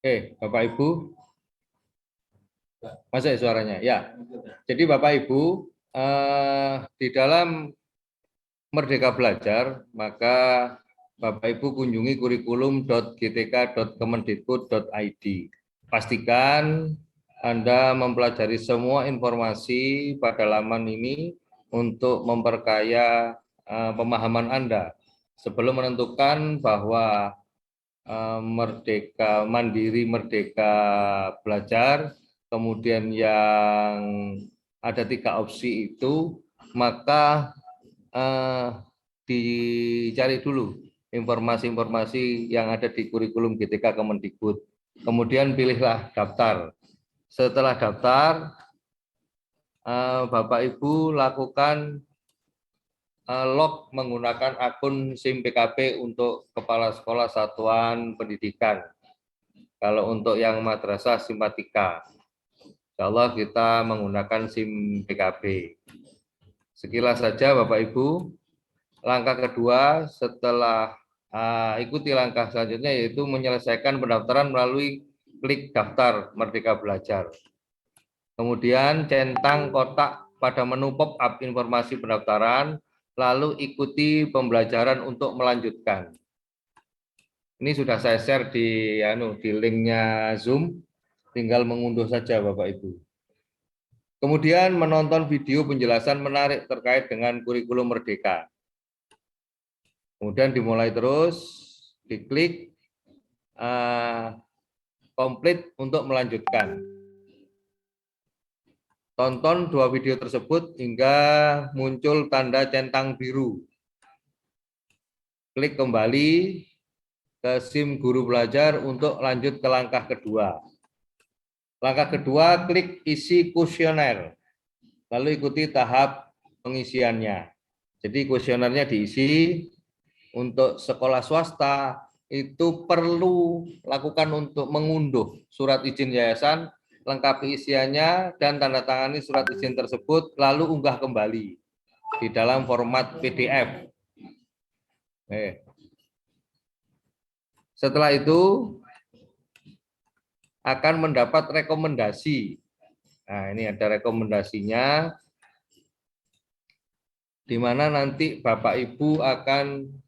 Oke, Bapak Ibu. Masuk suaranya? Ya. Jadi Bapak Ibu, di dalam Merdeka Belajar, maka Bapak Ibu kunjungi kurikulum.gtk.kemendikbud.id. Pastikan Anda mempelajari semua informasi pada laman ini untuk memperkaya pemahaman Anda. Sebelum menentukan bahwa Merdeka Mandiri, Merdeka Belajar, kemudian yang ada 3 opsi itu, maka dicari dulu informasi-informasi yang ada di kurikulum GTK Kemendikbud. Kemudian pilihlah daftar. Setelah daftar, Bapak Ibu lakukan log menggunakan akun SIM PKB untuk Kepala Sekolah Satuan Pendidikan. Kalau untuk yang madrasah simpatika, insya Allah kita menggunakan SIM PKB. Sekilas saja Bapak Ibu. Langkah kedua setelah ikuti langkah selanjutnya, yaitu menyelesaikan pendaftaran melalui klik daftar Merdeka Belajar. kemudian centang kotak pada menu pop-up informasi pendaftaran, lalu ikuti pembelajaran untuk melanjutkan. Ini sudah saya share di linknya Zoom, tinggal mengunduh saja Bapak Ibu. Kemudian menonton video penjelasan menarik terkait dengan kurikulum Merdeka. Kemudian dimulai terus, diklik komplit untuk melanjutkan. Tonton 2 video tersebut hingga muncul tanda centang biru. Klik kembali ke SIM guru belajar untuk lanjut ke langkah kedua. Langkah kedua, klik isi kuesioner, lalu ikuti tahap pengisiannya. Jadi kuesionernya diisi. Untuk sekolah swasta itu perlu lakukan untuk mengunduh surat izin yayasan, lengkapi isiannya dan tanda tangani surat izin tersebut, lalu unggah kembali di dalam format PDF. Setelah itu akan mendapat rekomendasi. Nah, ini ada rekomendasinya, di mana nanti Bapak Ibu akan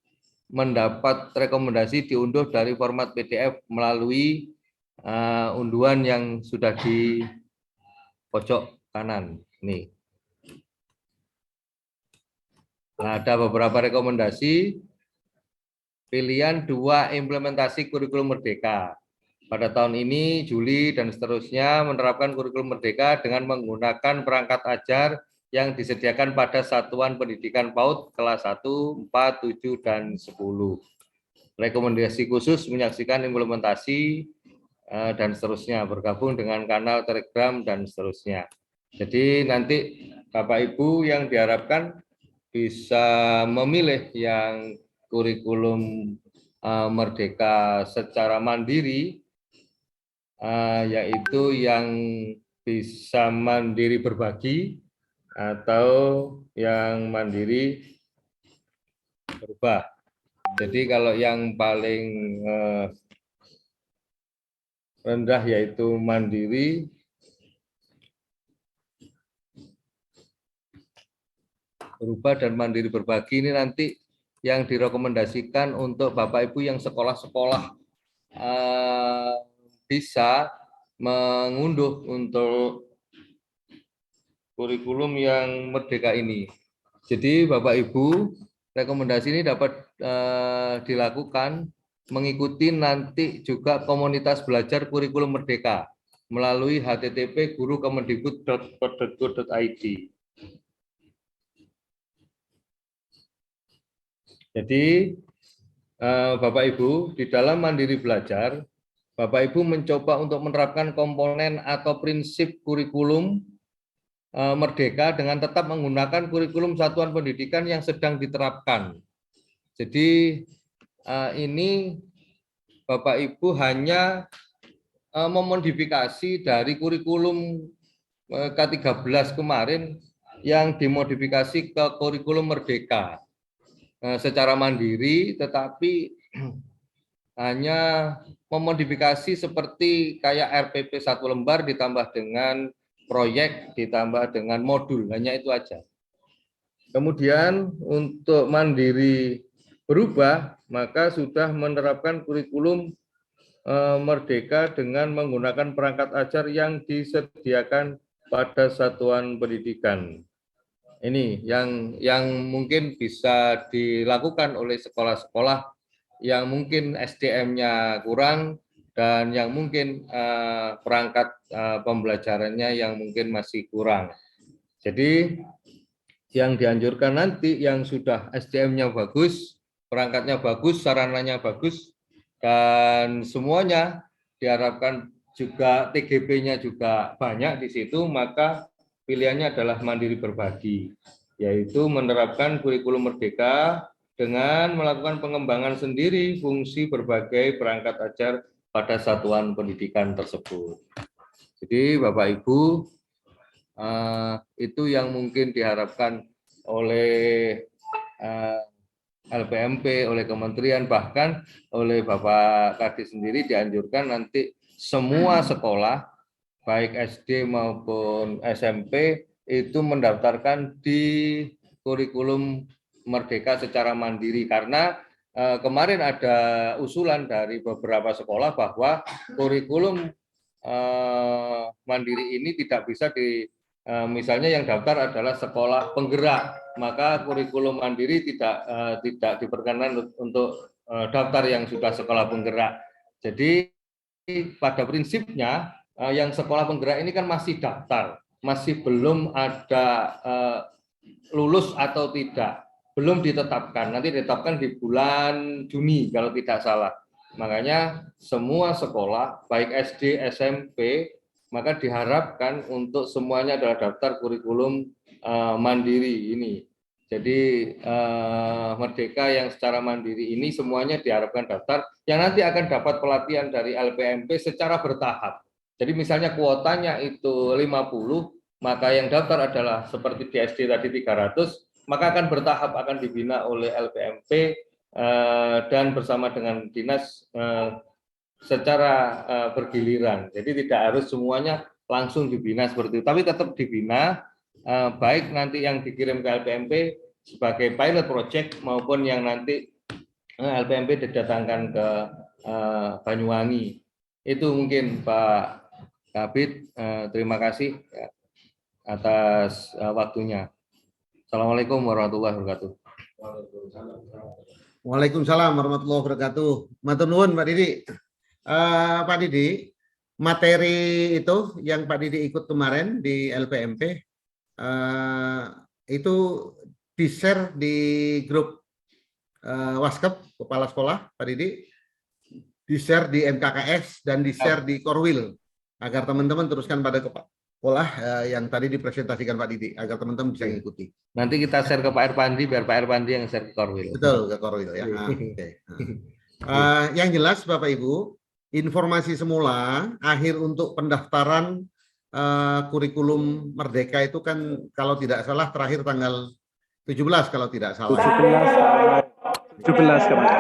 mendapat rekomendasi diunduh dari format PDF melalui unduhan yang sudah di pojok kanan. Nih. Nah, ada beberapa rekomendasi. Pilihan 2 implementasi kurikulum Merdeka. Pada tahun ini, Juli dan seterusnya menerapkan kurikulum Merdeka dengan menggunakan perangkat ajar yang disediakan pada satuan pendidikan PAUD kelas 1, 4, 7, dan 10. Rekomendasi khusus menyaksikan implementasi dan seterusnya, bergabung dengan kanal Telegram dan seterusnya. Jadi nanti Bapak Ibu yang diharapkan bisa memilih yang kurikulum Merdeka secara mandiri, yaitu yang bisa mandiri berbagi, atau yang mandiri berubah. Jadi kalau yang paling rendah yaitu mandiri, berubah dan mandiri berbagi, ini nanti yang direkomendasikan untuk Bapak Ibu yang sekolah-sekolah bisa mengunduh untuk kurikulum yang Merdeka ini. Jadi Bapak Ibu, rekomendasi ini dapat dilakukan mengikuti nanti juga komunitas belajar kurikulum Merdeka melalui http://guru-kemendikbud.co.id. Jadi Bapak Ibu, di dalam mandiri belajar, Bapak Ibu mencoba untuk menerapkan komponen atau prinsip kurikulum Merdeka dengan tetap menggunakan kurikulum satuan pendidikan yang sedang diterapkan. Jadi ini Bapak Ibu hanya memodifikasi dari kurikulum K13 kemarin yang dimodifikasi ke kurikulum Merdeka secara mandiri, tetapi hanya memodifikasi seperti kayak RPP 1 lembar ditambah dengan proyek, ditambah dengan modul, hanya itu aja. Kemudian untuk mandiri berubah, maka sudah menerapkan kurikulum Merdeka dengan menggunakan perangkat ajar yang disediakan pada satuan pendidikan. Ini yang mungkin bisa dilakukan oleh sekolah-sekolah yang mungkin SDM-nya kurang, dan yang mungkin perangkat pembelajarannya yang mungkin masih kurang. Jadi yang dianjurkan nanti yang sudah SDM-nya bagus, perangkatnya bagus, sarananya bagus, dan semuanya diharapkan juga TGP-nya juga banyak di situ, maka pilihannya adalah mandiri berbagi, yaitu menerapkan kurikulum Merdeka dengan melakukan pengembangan sendiri fungsi berbagai perangkat ajar pada satuan pendidikan tersebut. Jadi Bapak Ibu, itu yang mungkin diharapkan oleh LPMP, oleh kementerian, bahkan oleh Bapak Kadis sendiri dianjurkan nanti semua sekolah baik SD maupun SMP itu mendaftarkan di kurikulum Merdeka secara mandiri, karena kemarin ada usulan dari beberapa sekolah bahwa kurikulum mandiri ini tidak bisa misalnya yang daftar adalah sekolah penggerak, maka kurikulum mandiri tidak diperkenankan untuk daftar yang sudah sekolah penggerak. Jadi pada prinsipnya yang sekolah penggerak ini kan masih daftar, masih belum ada lulus atau tidak, belum ditetapkan. Nanti ditetapkan di bulan Juni kalau tidak salah. Makanya semua sekolah, baik SD, SMP, maka diharapkan untuk semuanya adalah daftar kurikulum mandiri ini. Jadi Merdeka yang secara mandiri ini semuanya diharapkan daftar, yang nanti akan dapat pelatihan dari LPMP secara bertahap. Jadi misalnya kuotanya itu 50, maka yang daftar adalah seperti di SD tadi 300, maka akan bertahap, akan dibina oleh LPMP dan bersama dengan dinas secara bergiliran. Jadi tidak harus semuanya langsung dibina seperti itu, tapi tetap dibina, baik nanti yang dikirim ke LPMP sebagai pilot project maupun yang nanti LPMP didatangkan ke Banyuwangi. Itu mungkin Pak Kabid, terima kasih atas waktunya. Assalamualaikum warahmatullahi wabarakatuh. Waalaikumsalam warahmatullahi wabarakatuh. Matur nuwun Pak Didi. Pak Didi, materi itu yang Pak Didi ikut kemarin di LPMP itu di-share di grup Waskep Kepala Sekolah Pak Didi, di-share di MKKS dan di-share di Korwil agar teman-teman teruskan pada sekolah yang tadi dipresentasikan Pak Didi agar teman-teman bisa mengikuti. Nanti kita share ke Pak Erpandi biar Pak Erpandi yang share ke Korwil. Betul, ke Korwil ya. Yang jelas Bapak Ibu, informasi semula akhir untuk pendaftaran kurikulum Merdeka itu kan kalau tidak salah terakhir tanggal 17 kalau tidak salah. 17 kemarin.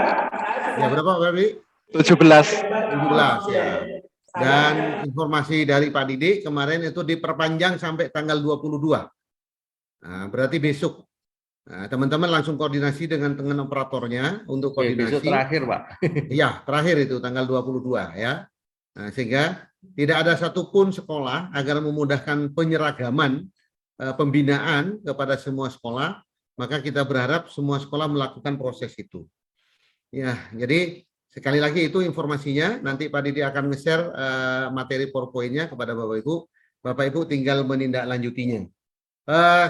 Ya berapa Pak Didi? 17 ya. Dan informasi dari Pak Didi kemarin itu diperpanjang sampai tanggal 22. Nah, berarti besok. Nah, teman-teman langsung koordinasi dengan operatornya untuk koordinasi. Besok terakhir, Pak. Iya, terakhir itu tanggal 22 ya. Nah, sehingga tidak ada satupun sekolah agar memudahkan penyeragaman pembinaan kepada semua sekolah, maka kita berharap semua sekolah melakukan proses itu. Ya, jadi sekali lagi itu informasinya, nanti Pak Didi akan nge-share materi PowerPoint-nya kepada Bapak Ibu. Bapak Ibu tinggal menindaklanjutinya.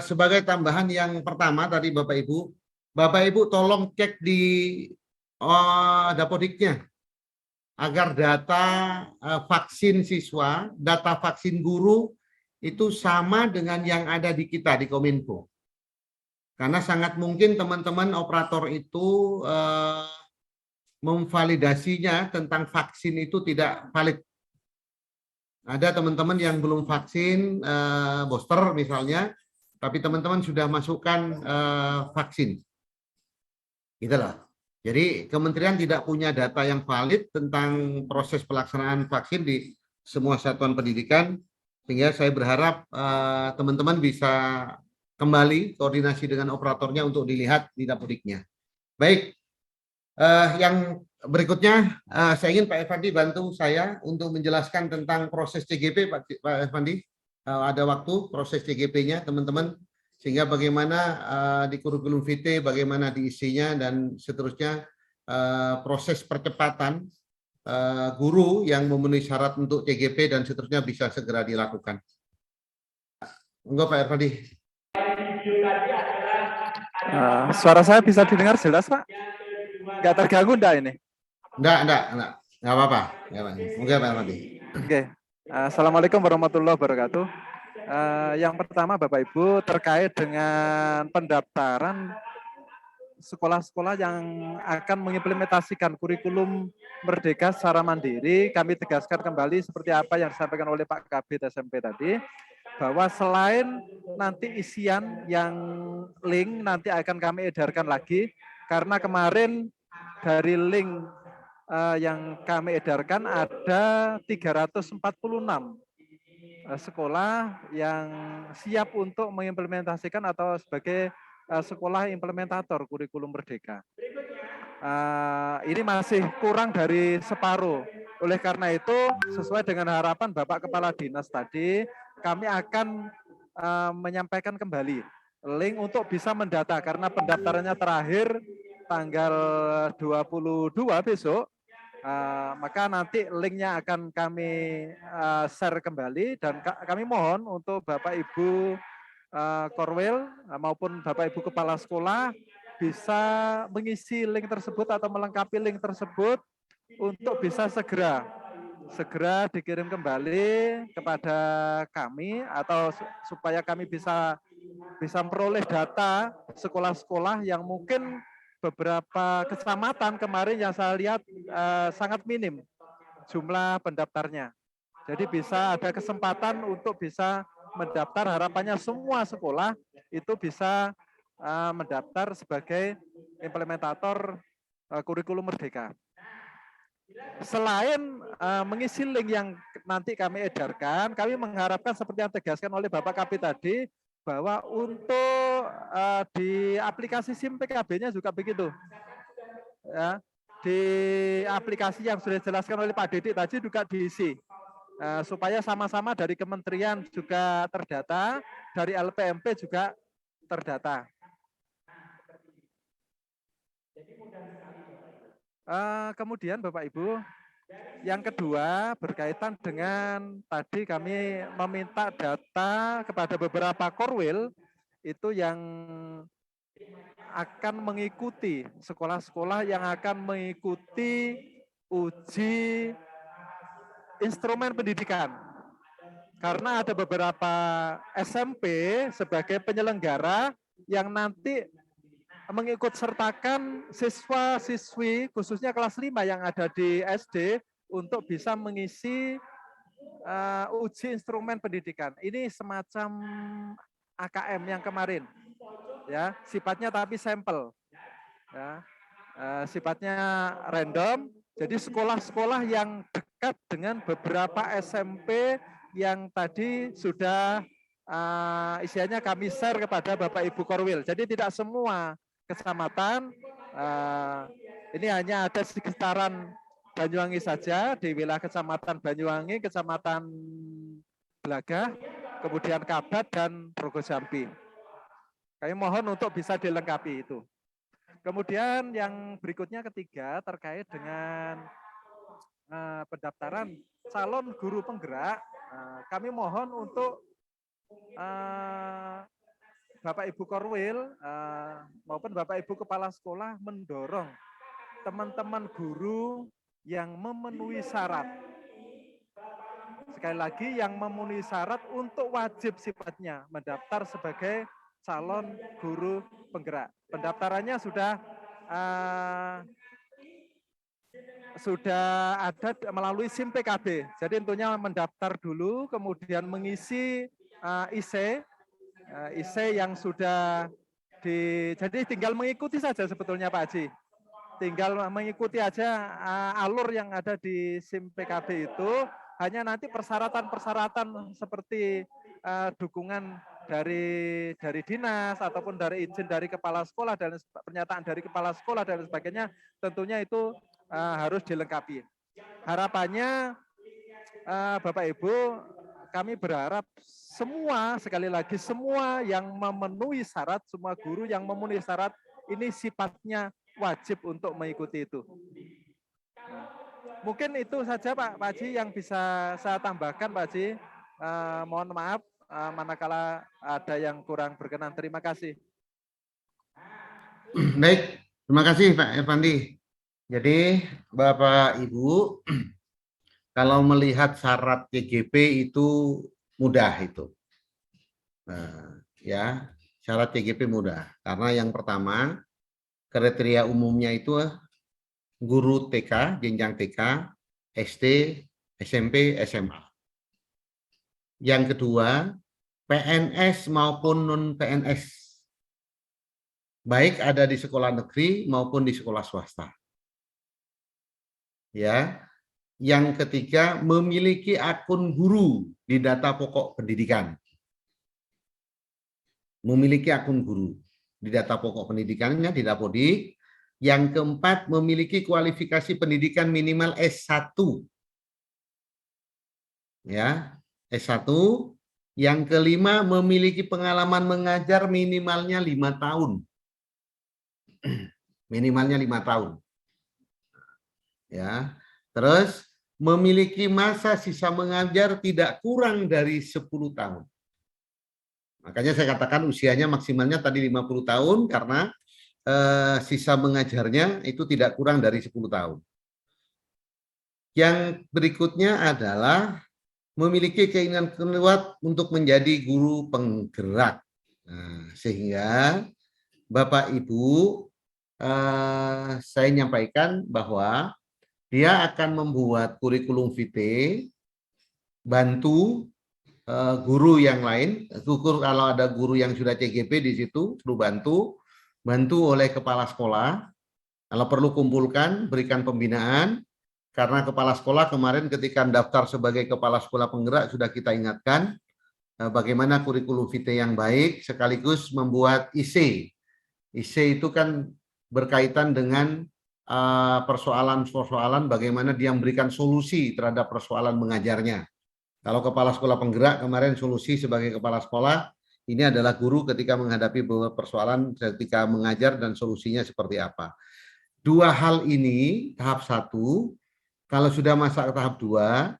Sebagai tambahan yang pertama tadi Bapak Ibu tolong cek di Dapodiknya agar data vaksin siswa, data vaksin guru itu sama dengan yang ada di kita di Kominfo. Karena sangat mungkin teman-teman operator itu memvalidasinya tentang vaksin itu tidak valid. Ada teman-teman yang belum vaksin booster misalnya, tapi teman-teman sudah masukkan vaksin. Itulah. Jadi kementerian tidak punya data yang valid tentang proses pelaksanaan vaksin di semua satuan pendidikan, sehingga saya berharap teman-teman bisa kembali koordinasi dengan operatornya untuk dilihat di Dapodiknya. Baik. Yang berikutnya, saya ingin Pak Erpandi bantu saya untuk menjelaskan tentang proses CGP, Pak Erpandi. Ada waktu proses CGP-nya, teman-teman, sehingga bagaimana di kurikulum vitae, bagaimana diisinya, dan seterusnya proses percepatan guru yang memenuhi syarat untuk CGP dan seterusnya bisa segera dilakukan. Enggak Pak Erpandi. Suara saya bisa didengar jelas, Pak? Nggak terganggu enggak ini? Enggak apa-apa. Mungkin Pak Erpandi. Oke. Assalamualaikum warahmatullahi wabarakatuh. Yang pertama Bapak Ibu terkait dengan pendaftaran sekolah-sekolah yang akan mengimplementasikan kurikulum Merdeka secara mandiri, kami tegaskan kembali seperti apa yang disampaikan oleh Pak Kabid SMP tadi, bahwa selain nanti isian yang link nanti akan kami edarkan lagi, karena kemarin dari link yang kami edarkan ada 346 sekolah yang siap untuk mengimplementasikan atau sebagai sekolah implementator kurikulum Merdeka. Ini masih kurang dari separuh. Oleh karena itu, sesuai dengan harapan Bapak Kepala Dinas tadi, kami akan menyampaikan kembali link untuk bisa mendata, karena pendaftarannya terakhir tanggal 22 besok. Maka nanti linknya akan kami share kembali, dan kami mohon untuk Bapak Ibu Korwil maupun Bapak Ibu Kepala Sekolah bisa mengisi link tersebut atau melengkapi link tersebut untuk bisa segera dikirim kembali kepada kami, atau supaya kami bisa memperoleh data sekolah-sekolah yang mungkin beberapa kecamatan kemarin yang saya lihat sangat minim jumlah pendaftarnya. Jadi bisa ada kesempatan untuk bisa mendaftar, harapannya semua sekolah itu bisa mendaftar sebagai implementator kurikulum Merdeka. Selain mengisi link yang nanti kami edarkan, kami mengharapkan seperti yang tegaskan oleh Bapak Kapit tadi, bahwa untuk di aplikasi SIM PKB-nya juga begitu. Ya, di aplikasi yang sudah dijelaskan oleh Pak Didik tadi juga diisi. Supaya sama-sama dari kementerian juga terdata, dari LPMP juga terdata. Kemudian Bapak Ibu, yang kedua berkaitan dengan tadi kami meminta data kepada beberapa korwil itu yang akan mengikuti, sekolah-sekolah yang akan mengikuti uji instrumen pendidikan. Karena ada beberapa SMP sebagai penyelenggara yang nanti mengikut sertakan siswa-siswi khususnya kelas 5 yang ada di SD untuk bisa mengisi uji instrumen pendidikan. Ini semacam AKM yang kemarin, ya, sifatnya tapi sampel, ya, sifatnya random. Jadi sekolah-sekolah yang dekat dengan beberapa SMP yang tadi sudah isinya kami share kepada Bapak Ibu Korwil. Jadi tidak semua kecamatan, ini hanya ada sekitaran Banyuwangi saja, di wilayah Kecamatan Banyuwangi, Kecamatan Blagah, kemudian Kabat dan Rogojampi. Kami mohon untuk bisa dilengkapi itu. Kemudian yang berikutnya ketiga terkait dengan pendaftaran calon guru penggerak, kami mohon untuk Bapak Ibu Korwil maupun Bapak Ibu Kepala Sekolah mendorong teman-teman guru yang memenuhi syarat. Sekali lagi, yang memenuhi syarat untuk wajib sifatnya mendaftar sebagai calon guru penggerak. Pendaftarannya sudah ada melalui SIM PKB. Jadi tentunya mendaftar dulu, kemudian mengisi IC yang sudah jadi tinggal mengikuti saja sebetulnya Pak Haji. Tinggal mengikuti aja alur yang ada di SIM PKB itu, hanya nanti persyaratan-persyaratan seperti dukungan dari dinas ataupun dari izin dari kepala sekolah dan pernyataan dari kepala sekolah dan sebagainya, tentunya itu harus dilengkapi. Harapannya Bapak Ibu, kami berharap semua, sekali lagi semua yang memenuhi syarat, semua guru yang memenuhi syarat ini sifatnya wajib untuk mengikuti itu. Nah, mungkin itu saja Pak Haji yang bisa saya tambahkan Pak Haji. Mohon maaf manakala ada yang kurang berkenan. Terima kasih. Baik, terima kasih Pak Irfandi. Jadi Bapak Ibu, kalau melihat syarat TGP itu mudah itu. Ya, syarat TGP mudah. Karena yang pertama, kriteria umumnya itu guru TK, jenjang TK, SD, SMP, SMA. Yang kedua, PNS maupun non-PNS. Baik ada di sekolah negeri maupun di sekolah swasta. Ya. Yang ketiga, memiliki akun guru di data pokok pendidikan. Memiliki akun guru di data pokok pendidikannya di Dapodik. Yang keempat, memiliki kualifikasi pendidikan minimal S1. Ya, S1. Yang kelima, memiliki pengalaman mengajar minimalnya 5 tahun. Minimalnya 5 tahun. Ya. Terus memiliki masa sisa mengajar tidak kurang dari 10 tahun. Makanya saya katakan usianya maksimalnya tadi 50 tahun karena sisa mengajarnya itu tidak kurang dari 10 tahun. Yang berikutnya adalah memiliki keinginan kuat untuk menjadi guru penggerak. Nah, sehingga Bapak Ibu, saya nyampaikan bahwa dia akan membuat kurikulum vitae, bantu guru yang lain, kalau ada guru yang sudah CGP di situ, perlu bantu oleh kepala sekolah, kalau perlu kumpulkan, berikan pembinaan, karena kepala sekolah kemarin ketika daftar sebagai kepala sekolah penggerak sudah kita ingatkan bagaimana kurikulum vitae yang baik, sekaligus membuat IC. IC itu kan berkaitan dengan persoalan-persoalan bagaimana dia memberikan solusi terhadap persoalan mengajarnya. Kalau kepala sekolah penggerak kemarin solusi sebagai kepala sekolah, ini adalah guru ketika menghadapi persoalan ketika mengajar dan solusinya seperti apa. Dua hal ini, tahap 1, kalau sudah masuk ke tahap 2,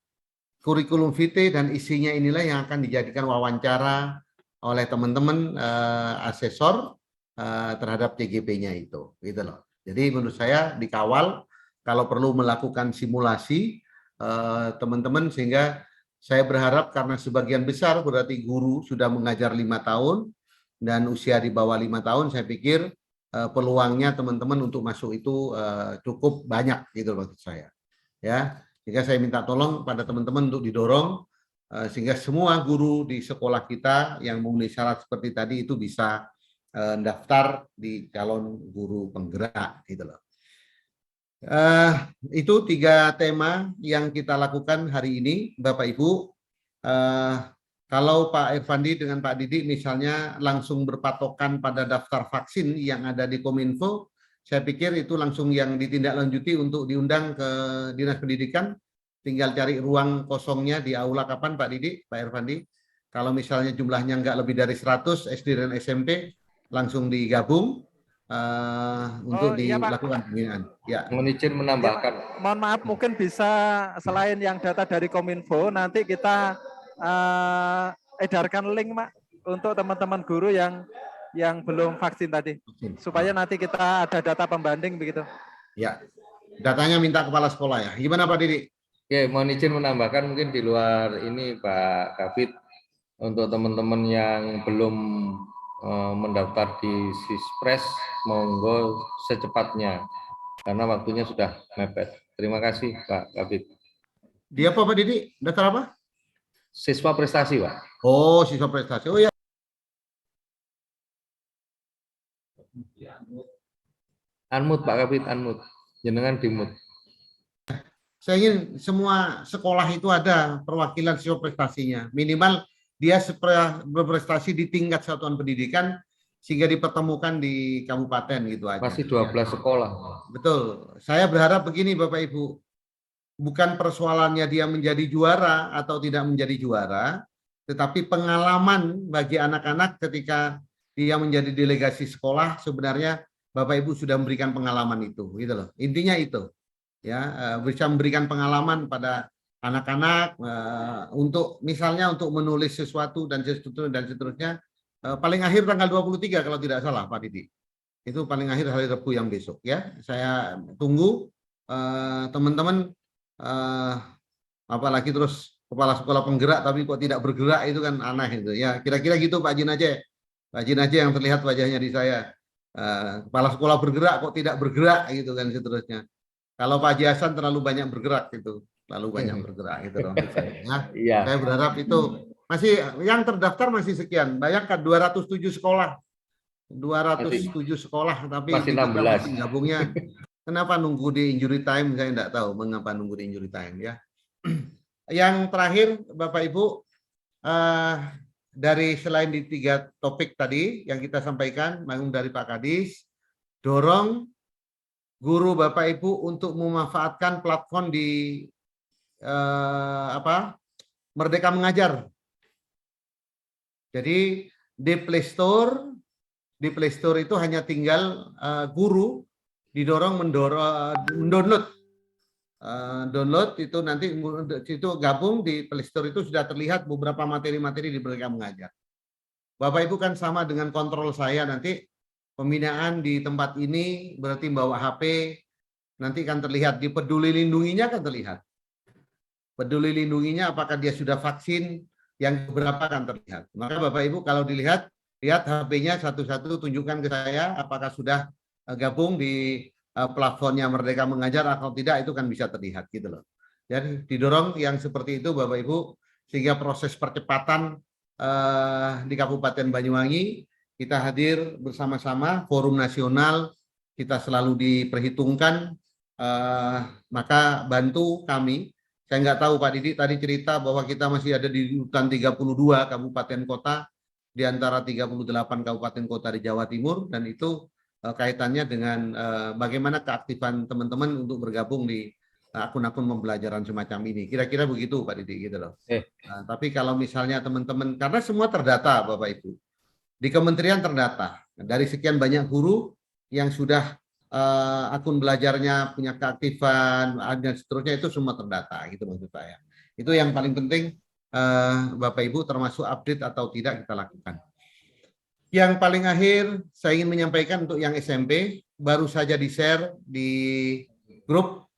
kurikulum vitae dan isinya inilah yang akan dijadikan wawancara oleh teman-teman asesor terhadap CGP-nya itu, gitu loh. Jadi menurut saya dikawal, kalau perlu melakukan simulasi teman-teman, sehingga saya berharap karena sebagian besar berarti guru sudah mengajar 5 tahun dan usia di bawah 5 tahun, saya pikir peluangnya teman-teman untuk masuk itu cukup banyak gitu maksud saya. Ya, sehingga saya minta tolong pada teman-teman untuk didorong sehingga semua guru di sekolah kita yang memenuhi syarat seperti tadi itu bisa daftar di calon guru penggerak gitu loh. Itu 3 tema yang kita lakukan hari ini, Bapak Ibu. Kalau Pak Irfandi dengan Pak Didi misalnya langsung berpatokan pada daftar vaksin yang ada di Kominfo, saya pikir itu langsung yang ditindaklanjuti untuk diundang ke Dinas Pendidikan. Tinggal cari ruang kosongnya di aula kapan Pak Didi, Pak Irfandi. Kalau misalnya jumlahnya nggak lebih dari 100 SD dan SMP, langsung digabung untuk dilakukan pembinaan. Ya. Mohon izin menambahkan. Ya, mohon maaf, mungkin bisa selain yang data dari Kominfo, nanti kita edarkan link, Mak, untuk teman-teman guru yang belum vaksin tadi, supaya nanti kita ada data pembanding begitu. Ya, datanya minta kepala sekolah ya. Gimana Pak Didi? Oke, mohon izin menambahkan mungkin di luar ini Pak Kabid, untuk teman-teman yang belum mendaftar di Sispres, monggo secepatnya karena waktunya sudah mepet. Terima kasih Pak Kabid. Dia apa Pak Didi? Daftar apa? Siswa prestasi, Pak. Oh, siswa prestasi. Oh ya. Unmute Pak Kabid, unmute. Jenengan dimute. Saya ingin semua sekolah itu ada perwakilan siswa prestasinya. Minimal dia berprestasi di tingkat satuan pendidikan sehingga dipertemukan di kabupaten gitu aja. Masih 12 sekolah. Betul. Saya berharap begini Bapak Ibu. Bukan persoalannya dia menjadi juara atau tidak menjadi juara, tetapi pengalaman bagi anak-anak ketika dia menjadi delegasi sekolah, sebenarnya Bapak Ibu sudah memberikan pengalaman itu, gitu loh. Intinya itu, ya, bisa memberikan pengalaman pada anak-anak untuk misalnya untuk menulis sesuatu dan seterusnya. Paling akhir tanggal 23 kalau tidak salah Pak Didi. Itu paling akhir hari Rabu yang besok ya. Saya tunggu teman-teman. Apalagi terus kepala sekolah penggerak tapi kok tidak bergerak, itu kan aneh itu ya. Kira-kira gitu Pak Jin aja yang terlihat wajahnya di saya. Kepala sekolah bergerak kok tidak bergerak gitu kan seterusnya. Kalau Pak Haji Hasan terlalu banyak bergerak gitu, terlalu banyak bergerak gitu loh. Ya. Saya berharap itu masih yang terdaftar masih sekian. Bayangkan 207 sekolah. 207 sekolah tapi masih 16. Gabungnya Kenapa nunggu di injury time? Saya tidak tahu mengapa nunggu di injury time ya. Yang terakhir, Bapak Ibu, dari selain di 3 topik tadi yang kita sampaikan, maupun dari Pak Kadis, dorong guru Bapak Ibu untuk memanfaatkan platform di Merdeka Mengajar. Jadi di Play Store itu hanya tinggal guru didorong mendownload itu, nanti itu gabung di Play Store itu sudah terlihat beberapa materi-materi di Merdeka Mengajar. Bapak Ibu kan sama dengan kontrol saya, nanti pembinaan di tempat ini berarti bawa HP, nanti kan terlihat di Peduli Lindunginya kan terlihat. Peduli Lindunginya apakah dia sudah vaksin, yang berapa kan terlihat. Maka Bapak Ibu kalau lihat HP-nya satu-satu, tunjukkan ke saya apakah sudah gabung di platformnya Merdeka Mengajar atau tidak, itu kan bisa terlihat gitu loh. Jadi didorong yang seperti itu Bapak Ibu, sehingga proses percepatan di Kabupaten Banyuwangi kita hadir bersama-sama, forum nasional kita selalu diperhitungkan, maka bantu kami. Saya nggak tahu Pak Didi tadi cerita bahwa kita masih ada di urutan 32 kabupaten kota di antara 38 kabupaten kota di Jawa Timur, dan itu kaitannya dengan bagaimana keaktifan teman-teman untuk bergabung di akun-akun pembelajaran semacam ini. Kira-kira begitu Pak Didi gitu loh. Tapi kalau misalnya teman-teman, karena semua terdata Bapak Ibu, di kementerian terdata, dari sekian banyak guru yang sudah akun belajarnya punya keaktifan dan seterusnya, itu semua terdata gitu maksud saya. Itu yang paling penting Bapak Ibu, termasuk update atau tidak kita lakukan. Yang paling akhir saya ingin menyampaikan untuk yang SMP, baru saja di-share di grup,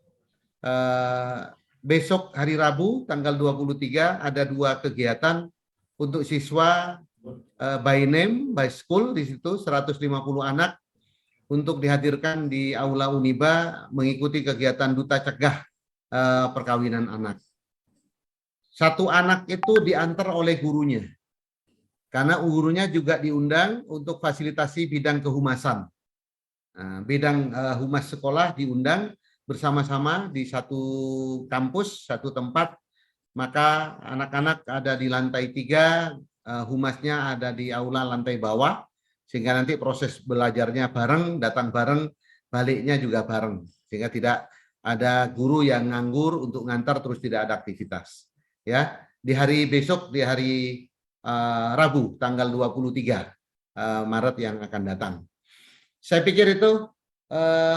besok hari Rabu tanggal 23 ada 2 kegiatan untuk siswa by name, by school, di situ 150 anak untuk dihadirkan di Aula Uniba mengikuti kegiatan Duta Cegah Perkawinan Anak. 1 anak itu diantar oleh gurunya, karena gurunya juga diundang untuk fasilitasi bidang kehumasan. Bidang humas sekolah diundang bersama-sama di satu kampus, satu tempat, maka anak-anak ada di lantai 3, humasnya ada di aula lantai bawah, sehingga nanti proses belajarnya bareng, datang bareng, baliknya juga bareng, sehingga tidak ada guru yang nganggur untuk ngantar terus tidak ada aktivitas. Ya, di hari besok, di hari Rabu tanggal 23 Maret yang akan datang. Saya pikir itu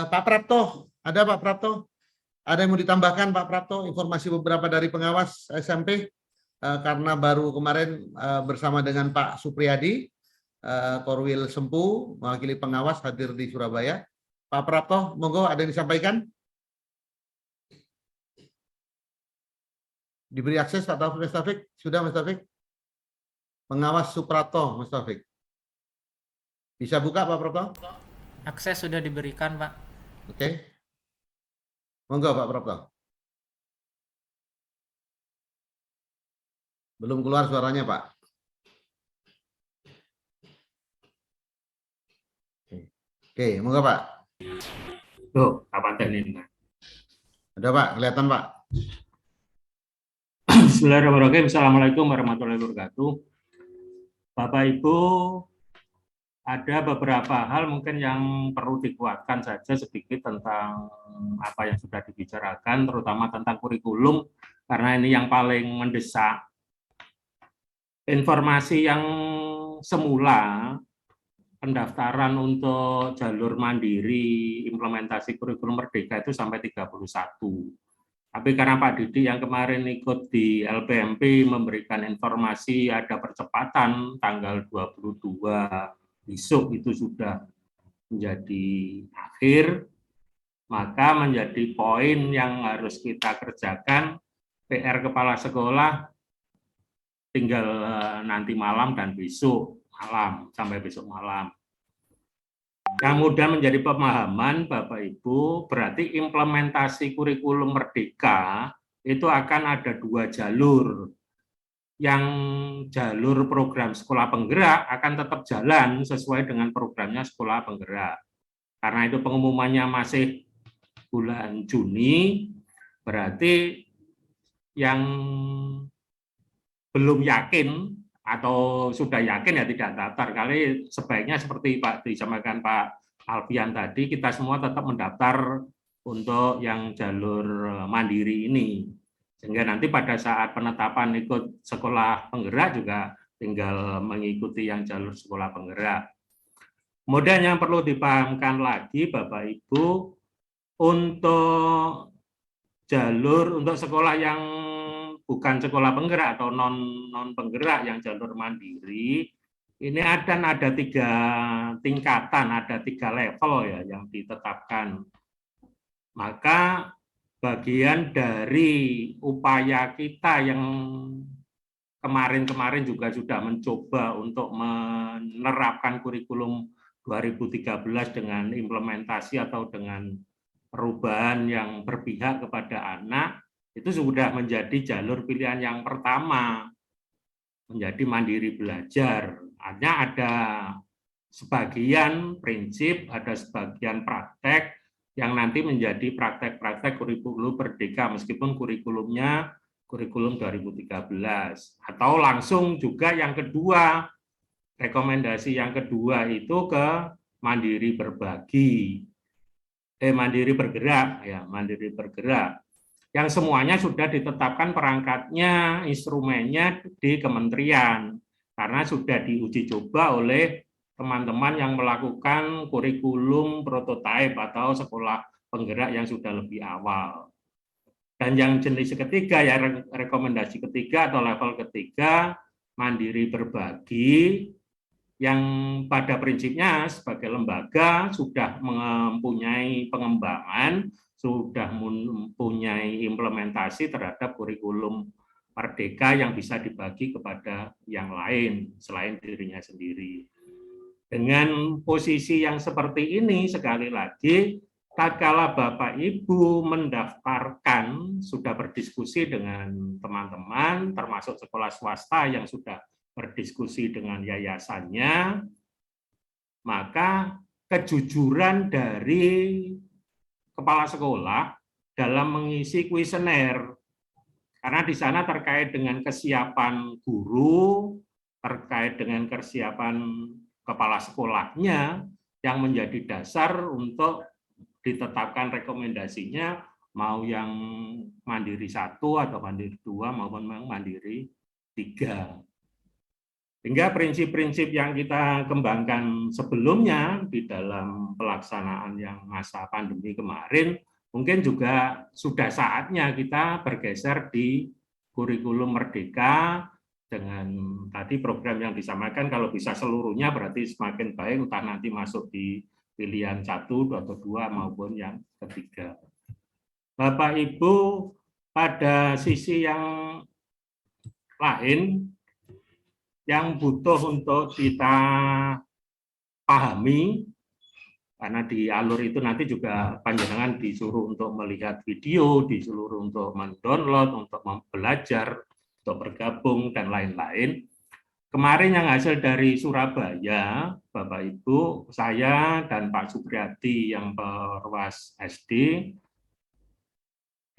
Pak Prapto, ada Pak Prapto? Ada yang mau ditambahkan Pak Prapto, informasi beberapa dari pengawas SMP, karena baru kemarin bersama dengan Pak Supriyadi, Korwil Sempu, mewakili pengawas hadir di Surabaya. Pak Prapto, monggo ada yang disampaikan? Diberi akses Pak Taufik? Sudah Mas Taufik? Pengawas Suprapto, Mas Taufik. Bisa buka Pak Prapto? Akses sudah diberikan, Pak. Oke. Monggo Pak Prapto. Belum keluar suaranya Pak. Oke, monggo Pak. Tuh, kapatenin. Ada Pak, kelihatan Pak. Bismillahirrahmanirrahim. Assalamualaikum warahmatullahi wabarakatuh. Bapak Ibu, ada beberapa hal mungkin yang perlu dikuatkan saja sedikit tentang apa yang sudah dibicarakan, terutama tentang kurikulum, karena ini yang paling mendesak. Informasi yang semula pendaftaran untuk jalur mandiri implementasi kurikulum Merdeka itu sampai 31. Tapi karena Pak Didi yang kemarin ikut di LPMP memberikan informasi ada percepatan tanggal 22 besok itu sudah menjadi akhir, maka menjadi poin yang harus kita kerjakan, PR kepala sekolah tinggal nanti malam dan besok malam, sampai besok malam. Yang mudah menjadi pemahaman Bapak Ibu, berarti implementasi kurikulum Merdeka itu akan ada 2 jalur. Yang jalur program sekolah penggerak akan tetap jalan sesuai dengan programnya sekolah penggerak. Karena itu pengumumannya masih bulan Juni, berarti yang belum yakin atau sudah yakin ya tidak daftar. Kali sebaiknya seperti Pak disampaikan Pak Alfian tadi, kita semua tetap mendaftar untuk yang jalur mandiri ini. Sehingga nanti pada saat penetapan ikut sekolah penggerak juga tinggal mengikuti yang jalur sekolah penggerak. Kemudian yang perlu dipahamkan lagi Bapak Ibu, untuk jalur untuk sekolah yang bukan sekolah penggerak atau non penggerak yang jalur mandiri, ini ada 3 tingkatan, ada 3 level ya yang ditetapkan. Maka bagian dari upaya kita yang kemarin-kemarin juga sudah mencoba untuk menerapkan kurikulum 2013 dengan implementasi atau dengan perubahan yang berpihak kepada anak, itu sudah menjadi jalur pilihan yang pertama, menjadi mandiri belajar. Hanya ada sebagian prinsip, ada sebagian praktek yang nanti menjadi praktek-praktek kurikulum merdeka, meskipun kurikulumnya kurikulum 2013. Atau langsung juga yang kedua, rekomendasi yang kedua itu ke mandiri berbagi, mandiri bergerak, ya mandiri bergerak. Yang semuanya sudah ditetapkan perangkatnya, instrumennya di kementerian, karena sudah diuji coba oleh teman-teman yang melakukan kurikulum prototipe atau sekolah penggerak yang sudah lebih awal. Dan yang jenis ketiga, ya rekomendasi ketiga atau level ketiga, mandiri berbagi, yang pada prinsipnya sebagai lembaga sudah mempunyai pengembangan, sudah mempunyai implementasi terhadap kurikulum merdeka yang bisa dibagi kepada yang lain selain dirinya sendiri. Dengan posisi yang seperti ini, sekali lagi, tatkala Bapak Ibu mendaftarkan, sudah berdiskusi dengan teman-teman, termasuk sekolah swasta yang sudah berdiskusi dengan yayasannya, maka kejujuran dari kepala sekolah dalam mengisi kuesioner, karena di sana terkait dengan kesiapan guru, terkait dengan kesiapan kepala sekolahnya, yang menjadi dasar untuk ditetapkan rekomendasinya, mau yang mandiri 1 atau mandiri 2 maupun mandiri 3. Hingga prinsip-prinsip yang kita kembangkan sebelumnya di dalam pelaksanaan yang masa pandemi kemarin, mungkin juga sudah saatnya kita bergeser di kurikulum merdeka dengan tadi program yang disampaikan, kalau bisa seluruhnya berarti semakin baik, entah nanti masuk di pilihan 1 atau 2 maupun yang ketiga. Bapak Ibu, pada sisi yang lain yang butuh untuk kita pahami, karena di alur itu nanti juga panjenengan disuruh untuk melihat video, disuruh untuk mendownload, untuk belajar, untuk bergabung, dan lain-lain. Kemarin yang hasil dari Surabaya, Bapak Ibu, saya dan Pak Supriyadi yang Perwas SD,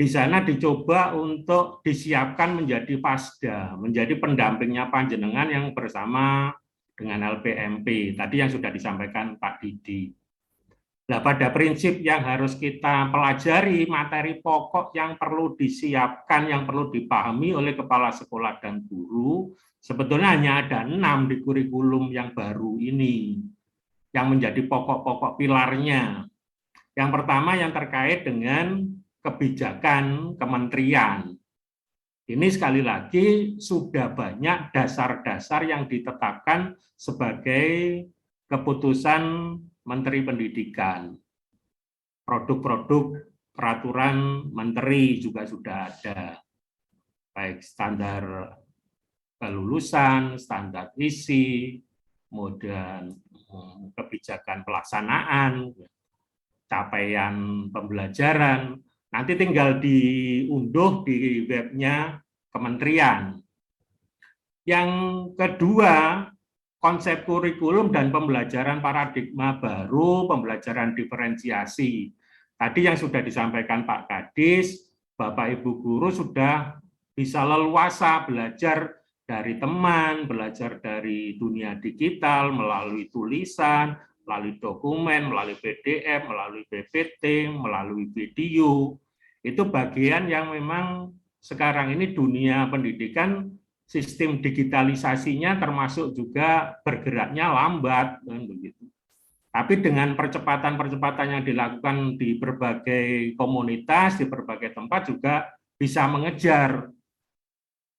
di sana dicoba untuk disiapkan menjadi pasda, menjadi pendampingnya panjenengan yang bersama dengan LPMP, tadi yang sudah disampaikan Pak Didi. Nah, pada prinsip yang harus kita pelajari, materi pokok yang perlu disiapkan, yang perlu dipahami oleh kepala sekolah dan guru, sebetulnya hanya ada 6 di kurikulum yang baru ini, yang menjadi pokok-pokok pilarnya. Yang pertama yang terkait dengan kebijakan kementerian. Ini sekali lagi sudah banyak dasar-dasar yang ditetapkan sebagai keputusan Menteri Pendidikan. Produk-produk peraturan menteri juga sudah ada. Baik standar kelulusan, standar isi, kemudian kebijakan pelaksanaan, capaian pembelajaran, nanti tinggal diunduh di webnya kementerian. Yang kedua, konsep kurikulum dan pembelajaran paradigma baru, pembelajaran diferensiasi. tadi yang sudah disampaikan Pak Kadis, Bapak Ibu guru sudah bisa leluasa belajar dari teman, belajar dari dunia digital, melalui tulisan, melalui dokumen, melalui PDF, melalui PPT, melalui video. Itu bagian yang memang sekarang ini dunia pendidikan, sistem digitalisasinya termasuk juga bergeraknya lambat, kan begitu. Tapi dengan percepatan-percepatan yang dilakukan di berbagai komunitas, di berbagai tempat juga bisa mengejar.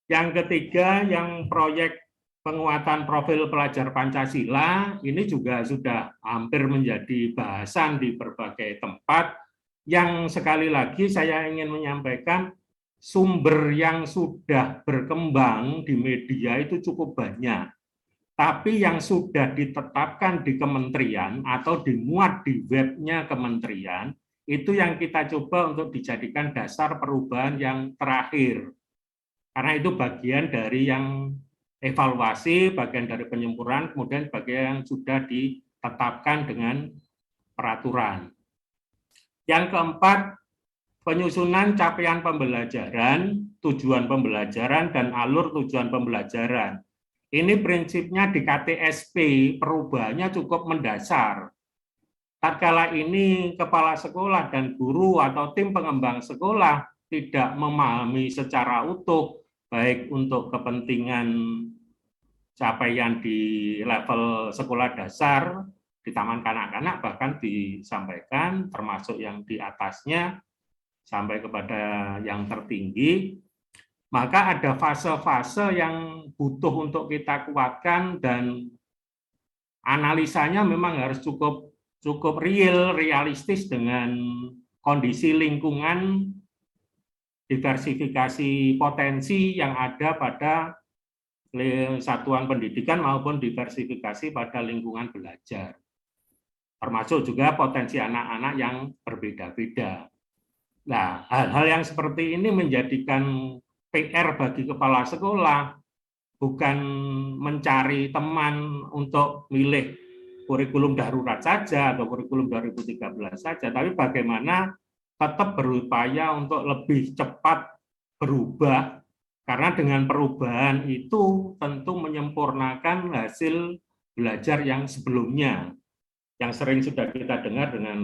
Yang ketiga, yang proyek penguatan profil pelajar Pancasila, ini juga sudah hampir menjadi bahasan di berbagai tempat, yang sekali lagi saya ingin menyampaikan, sumber yang sudah berkembang di media itu cukup banyak. Tapi yang sudah ditetapkan di kementerian atau dimuat di webnya kementerian, itu yang kita coba untuk dijadikan dasar perubahan yang terakhir. Karena itu bagian dari yang evaluasi, bagian dari penyempurnaan, kemudian bagian yang sudah ditetapkan dengan peraturan. Yang keempat, penyusunan capaian pembelajaran, tujuan pembelajaran, dan alur tujuan pembelajaran. Ini prinsipnya di KTSP, perubahannya cukup mendasar. Tatkala ini kepala sekolah dan guru atau tim pengembang sekolah tidak memahami secara utuh, baik untuk kepentingan capaian di level sekolah dasar, di taman kanak-kanak, bahkan disampaikan, termasuk yang di atasnya, sampai kepada yang tertinggi, maka ada fase-fase yang butuh untuk kita kuatkan dan analisanya memang harus cukup realistis dengan kondisi lingkungan, diversifikasi potensi yang ada pada satuan pendidikan maupun diversifikasi pada lingkungan belajar. Termasuk juga potensi anak-anak yang berbeda-beda. Nah, hal-hal yang seperti ini menjadikan PR bagi kepala sekolah, bukan mencari teman untuk milih kurikulum darurat saja atau kurikulum 2013 saja, tapi bagaimana tetap berupaya untuk lebih cepat berubah, karena dengan perubahan itu tentu menyempurnakan hasil belajar yang sebelumnya, yang sering sudah kita dengar dengan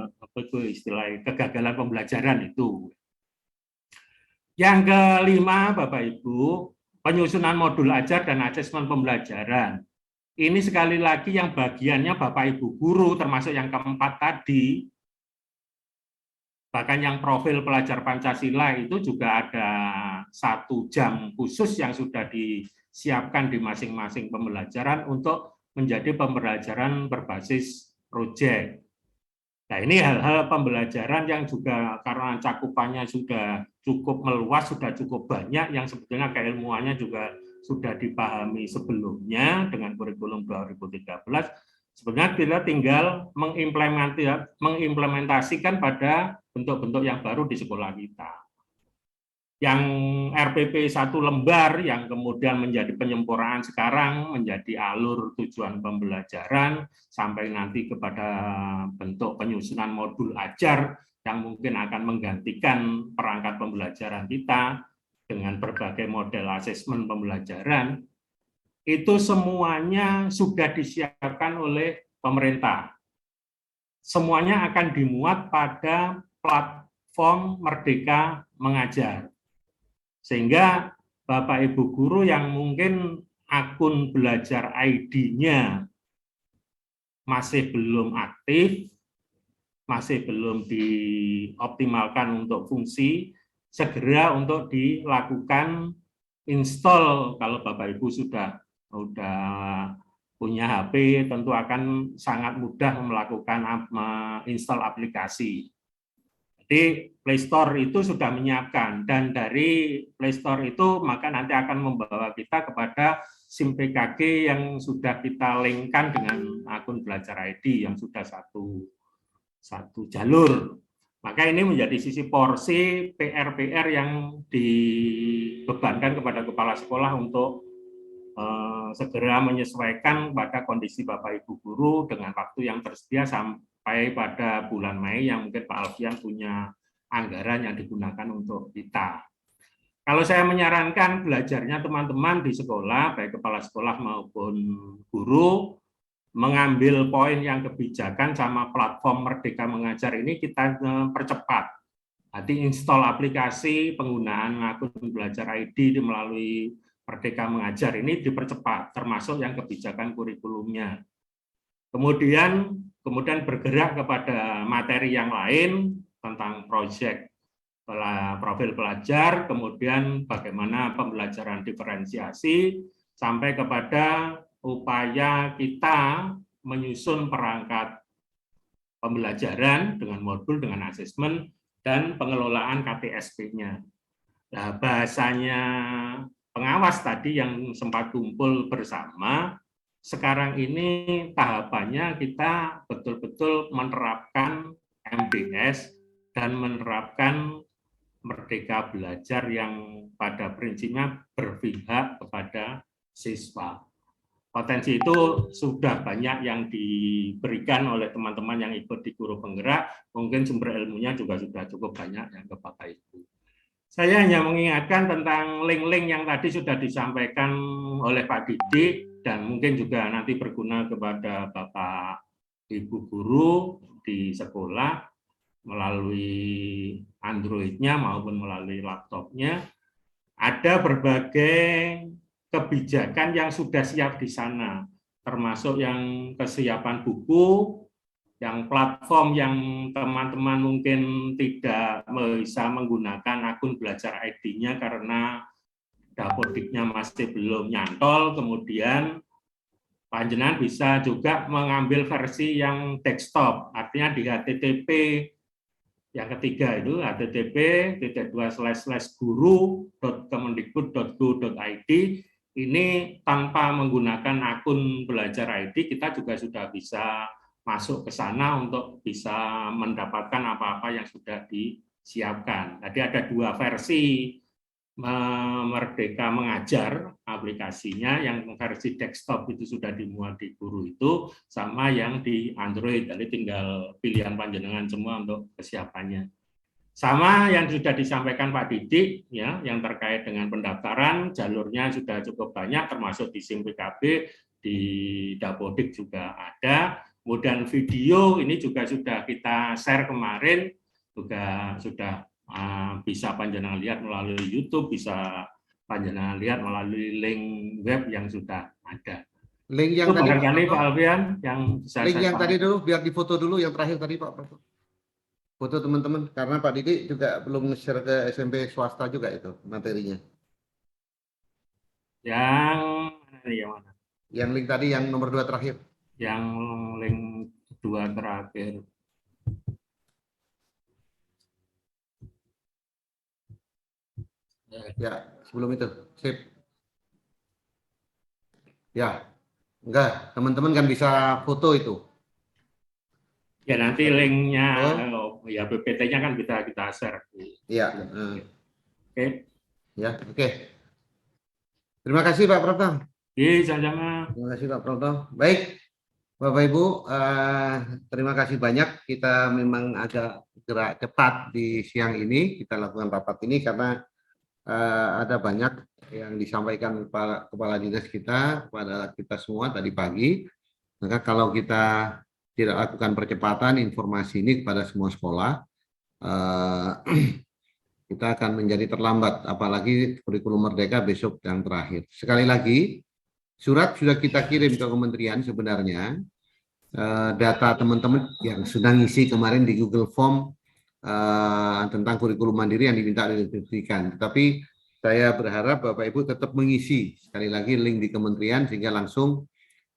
apa itu istilah kegagalan pembelajaran itu. Yang kelima, Bapak Ibu, penyusunan modul ajar dan asesmen pembelajaran. Ini sekali lagi yang bagiannya Bapak Ibu guru, termasuk yang keempat tadi, bahkan yang profil pelajar Pancasila itu juga ada 1 jam khusus yang sudah disiapkan di masing-masing pembelajaran untuk menjadi pembelajaran berbasis proyek. Nah, ini hal-hal pembelajaran yang juga karena cakupannya sudah cukup meluas, sudah cukup banyak, yang sebetulnya keilmuannya juga sudah dipahami sebelumnya dengan kurikulum 2013. Sebenarnya kita tinggal mengimplementasikan pada bentuk-bentuk yang baru di sekolah kita. Yang RPP 1 lembar yang kemudian menjadi penyempurnaan sekarang menjadi alur tujuan pembelajaran sampai nanti kepada bentuk penyusunan modul ajar yang mungkin akan menggantikan perangkat pembelajaran kita dengan berbagai model asesmen pembelajaran, itu semuanya sudah disiapkan oleh pemerintah. Semuanya akan dimuat pada platform Merdeka Mengajar. Sehingga Bapak Ibu guru yang mungkin akun belajar ID-nya masih belum aktif, masih belum dioptimalkan untuk fungsi, segera untuk dilakukan install. Kalau Bapak Ibu sudah punya HP, tentu akan sangat mudah melakukan install aplikasi. Jadi Play Store itu sudah menyiapkan, dan dari Play Store itu maka nanti akan membawa kita kepada SIM PKG yang sudah kita linkkan dengan akun belajar ID yang sudah satu jalur. Maka ini menjadi sisi porsi PR-PR yang dibebankan kepada kepala sekolah untuk segera menyesuaikan pada kondisi Bapak Ibu guru dengan waktu yang tersedia sampai pada bulan Mei yang mungkin Pak Alfian punya anggaran yang digunakan untuk kita. Kalau saya menyarankan belajarnya teman-teman di sekolah, baik kepala sekolah maupun guru, mengambil poin yang kebijakan sama platform Merdeka Mengajar ini kita percepat. Nanti install aplikasi penggunaan akun belajar ID melalui Merdeka Mengajar ini dipercepat, termasuk yang kebijakan kurikulumnya. Kemudian bergerak kepada materi yang lain tentang proyek profil pelajar, kemudian bagaimana pembelajaran diferensiasi, sampai kepada upaya kita menyusun perangkat pembelajaran dengan modul, dengan asesmen, dan pengelolaan KTSP-nya. Nah, bahasanya pengawas tadi yang sempat kumpul bersama, sekarang ini tahapannya kita betul-betul menerapkan MBS dan menerapkan Merdeka Belajar yang pada prinsipnya berpihak kepada siswa. Potensi itu sudah banyak yang diberikan oleh teman-teman yang ikut di Guru Penggerak, mungkin sumber ilmunya juga sudah cukup banyak yang ke Bapak Ibu. Saya hanya mengingatkan tentang link-link yang tadi sudah disampaikan oleh Pak Didik, dan mungkin juga nanti berguna kepada Bapak Ibu Guru di sekolah, melalui Android-nya maupun melalui laptopnya. Ada berbagai kebijakan yang sudah siap di sana, termasuk yang kesiapan buku, yang platform yang teman-teman mungkin tidak bisa menggunakan akun belajar ID-nya karena Dapodiknya masih belum nyantol, kemudian panjenengan bisa juga mengambil versi yang desktop, artinya di HTTP yang ketiga itu http://guru.kemendikbud.go.id. Ini tanpa menggunakan akun belajar ID kita juga sudah bisa masuk ke sana untuk bisa mendapatkan apa-apa yang sudah disiapkan. Tadi ada dua versi Merdeka Mengajar aplikasinya, yang versi desktop itu sudah dimuat di Guru itu, sama yang di Android. Jadi tinggal pilihan panjenengan semua untuk kesiapannya. Sama yang sudah disampaikan Pak Didik, ya, yang terkait dengan pendaftaran, jalurnya sudah cukup banyak, termasuk di SIM PKB, di Dapodik juga ada. Kemudian video ini juga sudah kita share kemarin, juga sudah bisa panjenengan lihat melalui YouTube, bisa panjenengan lihat melalui link web yang sudah ada. Link yang itu tadi barangkali Pak Alfian yang bisa link saya yang tadi dulu, biar difoto dulu yang terakhir tadi Pak. Foto teman-teman, karena Pak Didik juga belum share ke SMP swasta juga itu materinya. Yang mana nih, yang mana? Yang link tadi yang nomor 2 terakhir. Yang link 2 terakhir. Ya, sebelum itu. Sip. Ya, enggak, teman-teman kan bisa foto itu. Ya nanti linknya, ya PPT-nya kan kita share. Iya. Oke. Ya, oke. Terima kasih Pak Prapto. Iya, sama-sama. Terima kasih Pak Prapto. Baik, Bapak Ibu, terima kasih banyak. Kita memang agak gerak cepat di siang ini. Kita lakukan rapat ini karena ada banyak yang disampaikan Kepala Dinas kita kepada kita semua tadi pagi. Maka kalau kita tidak lakukan percepatan informasi ini kepada semua sekolah, kita akan menjadi terlambat, apalagi kurikulum Merdeka besok yang terakhir. Sekali lagi, surat sudah kita kirim ke kementerian sebenarnya, data teman-teman yang sudah ngisi kemarin di Google Form tentang kurikulum mandiri yang diminta didiskusikan. Tetapi saya berharap Bapak Ibu tetap mengisi sekali lagi link di kementerian sehingga langsung,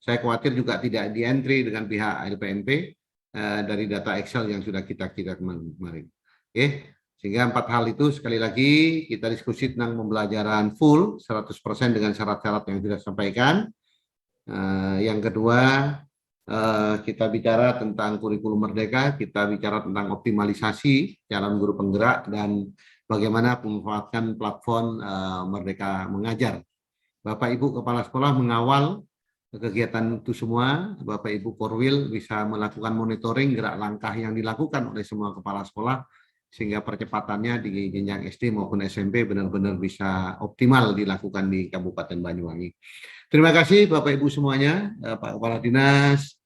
saya khawatir juga tidak di-entry dengan pihak LPMP dari data Excel yang sudah kita kemarin. Oke, sehingga 4 hal itu sekali lagi kita diskusi tentang pembelajaran full 100% dengan syarat-syarat yang sudah disampaikan. Yang kedua, kita bicara tentang kurikulum Merdeka, kita bicara tentang optimalisasi calon guru penggerak dan bagaimana memanfaatkan platform Merdeka Mengajar. Bapak Ibu Kepala Sekolah mengawal kegiatan itu semua, Bapak Ibu Korwil bisa melakukan monitoring gerak langkah yang dilakukan oleh semua kepala sekolah sehingga percepatannya di jenjang SD maupun SMP benar-benar bisa optimal dilakukan di Kabupaten Banyuwangi. Terima kasih Bapak Ibu semuanya, Pak Kepala Dinas,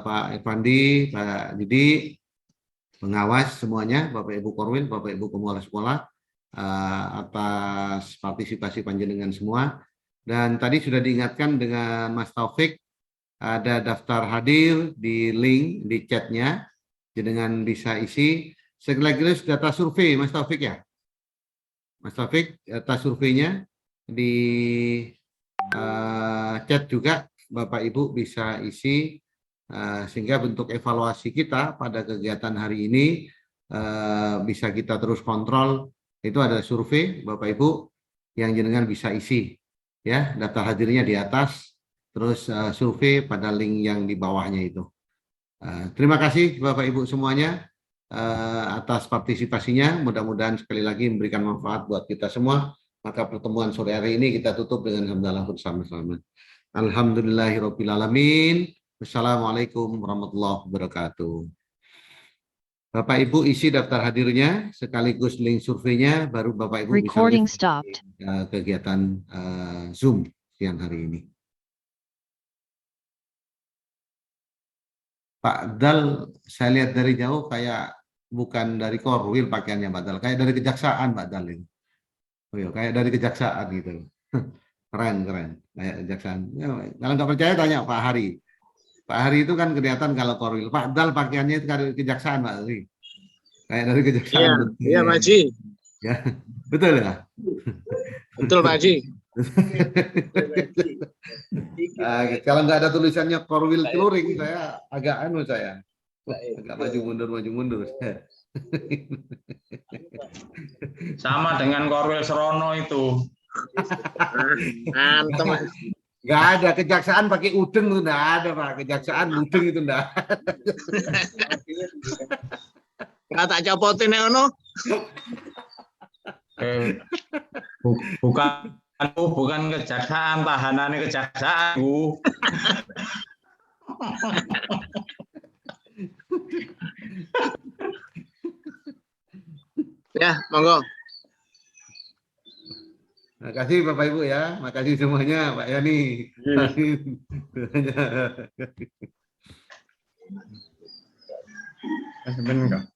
Pak Irfandi, Pak Didi, pengawas semuanya, Bapak Ibu Korwil, Bapak Ibu Kepala Sekolah, atas partisipasi panjenengan semua. Dan tadi sudah diingatkan dengan Mas Taufik, ada daftar hadir di link di chatnya, dengan bisa isi. Sekaligus data survei, Mas Taufik ya. Mas Taufik, data surveinya di chat juga, Bapak Ibu bisa isi, sehingga bentuk evaluasi kita pada kegiatan hari ini bisa kita terus kontrol. Itu ada survei, Bapak Ibu, yang jenengan bisa isi. Ya, data hadirnya di atas, terus survei pada link yang di bawahnya itu. Terima kasih Bapak Ibu semuanya atas partisipasinya. Mudah-mudahan sekali lagi memberikan manfaat buat kita semua. Maka pertemuan sore hari ini kita tutup dengan hamdalah bersama-sama. Alhamdulillahirobbilalamin. Wassalamualaikum warahmatullahi wabarakatuh. Bapak Ibu isi daftar hadirnya sekaligus link surveinya, baru Bapak Ibu bisa lihat kegiatan Zoom siang hari ini. Pak Dal, saya lihat dari jauh kayak bukan dari Korwil pakaiannya Pak Dal, kayak dari kejaksaan Pak Dal ini. Oh iya, kayak dari kejaksaan gitu. Keren, keren. Kayak kejaksaan. Ya, kalau nggak percaya tanya Pak Hari. Pak Hari itu kan kelihatan kalau Korwil. Pak Dal pakaiannya itu dari kejaksaan Pak Hari. Kayak dari kejaksaan. Iya, iya Pak Haji. Ya, betul ya? Betul Pak Haji. Kalau nggak ada tulisannya Korwil Celuring, saya agak agak maju mundur. Sama dengan Korwil Serono itu. Mantap. Nggak ada, kejaksaan pakai udeng itu nggak ada Pak, kejaksaan udeng itu nggak ada. Nggak tak copotin ya ono. Bukan kejaksaan, tahanannya kejaksaan, Bu. Ya, monggo. Terima kasih Bapak Ibu ya, makasih semuanya Pak Yani. Sebentar.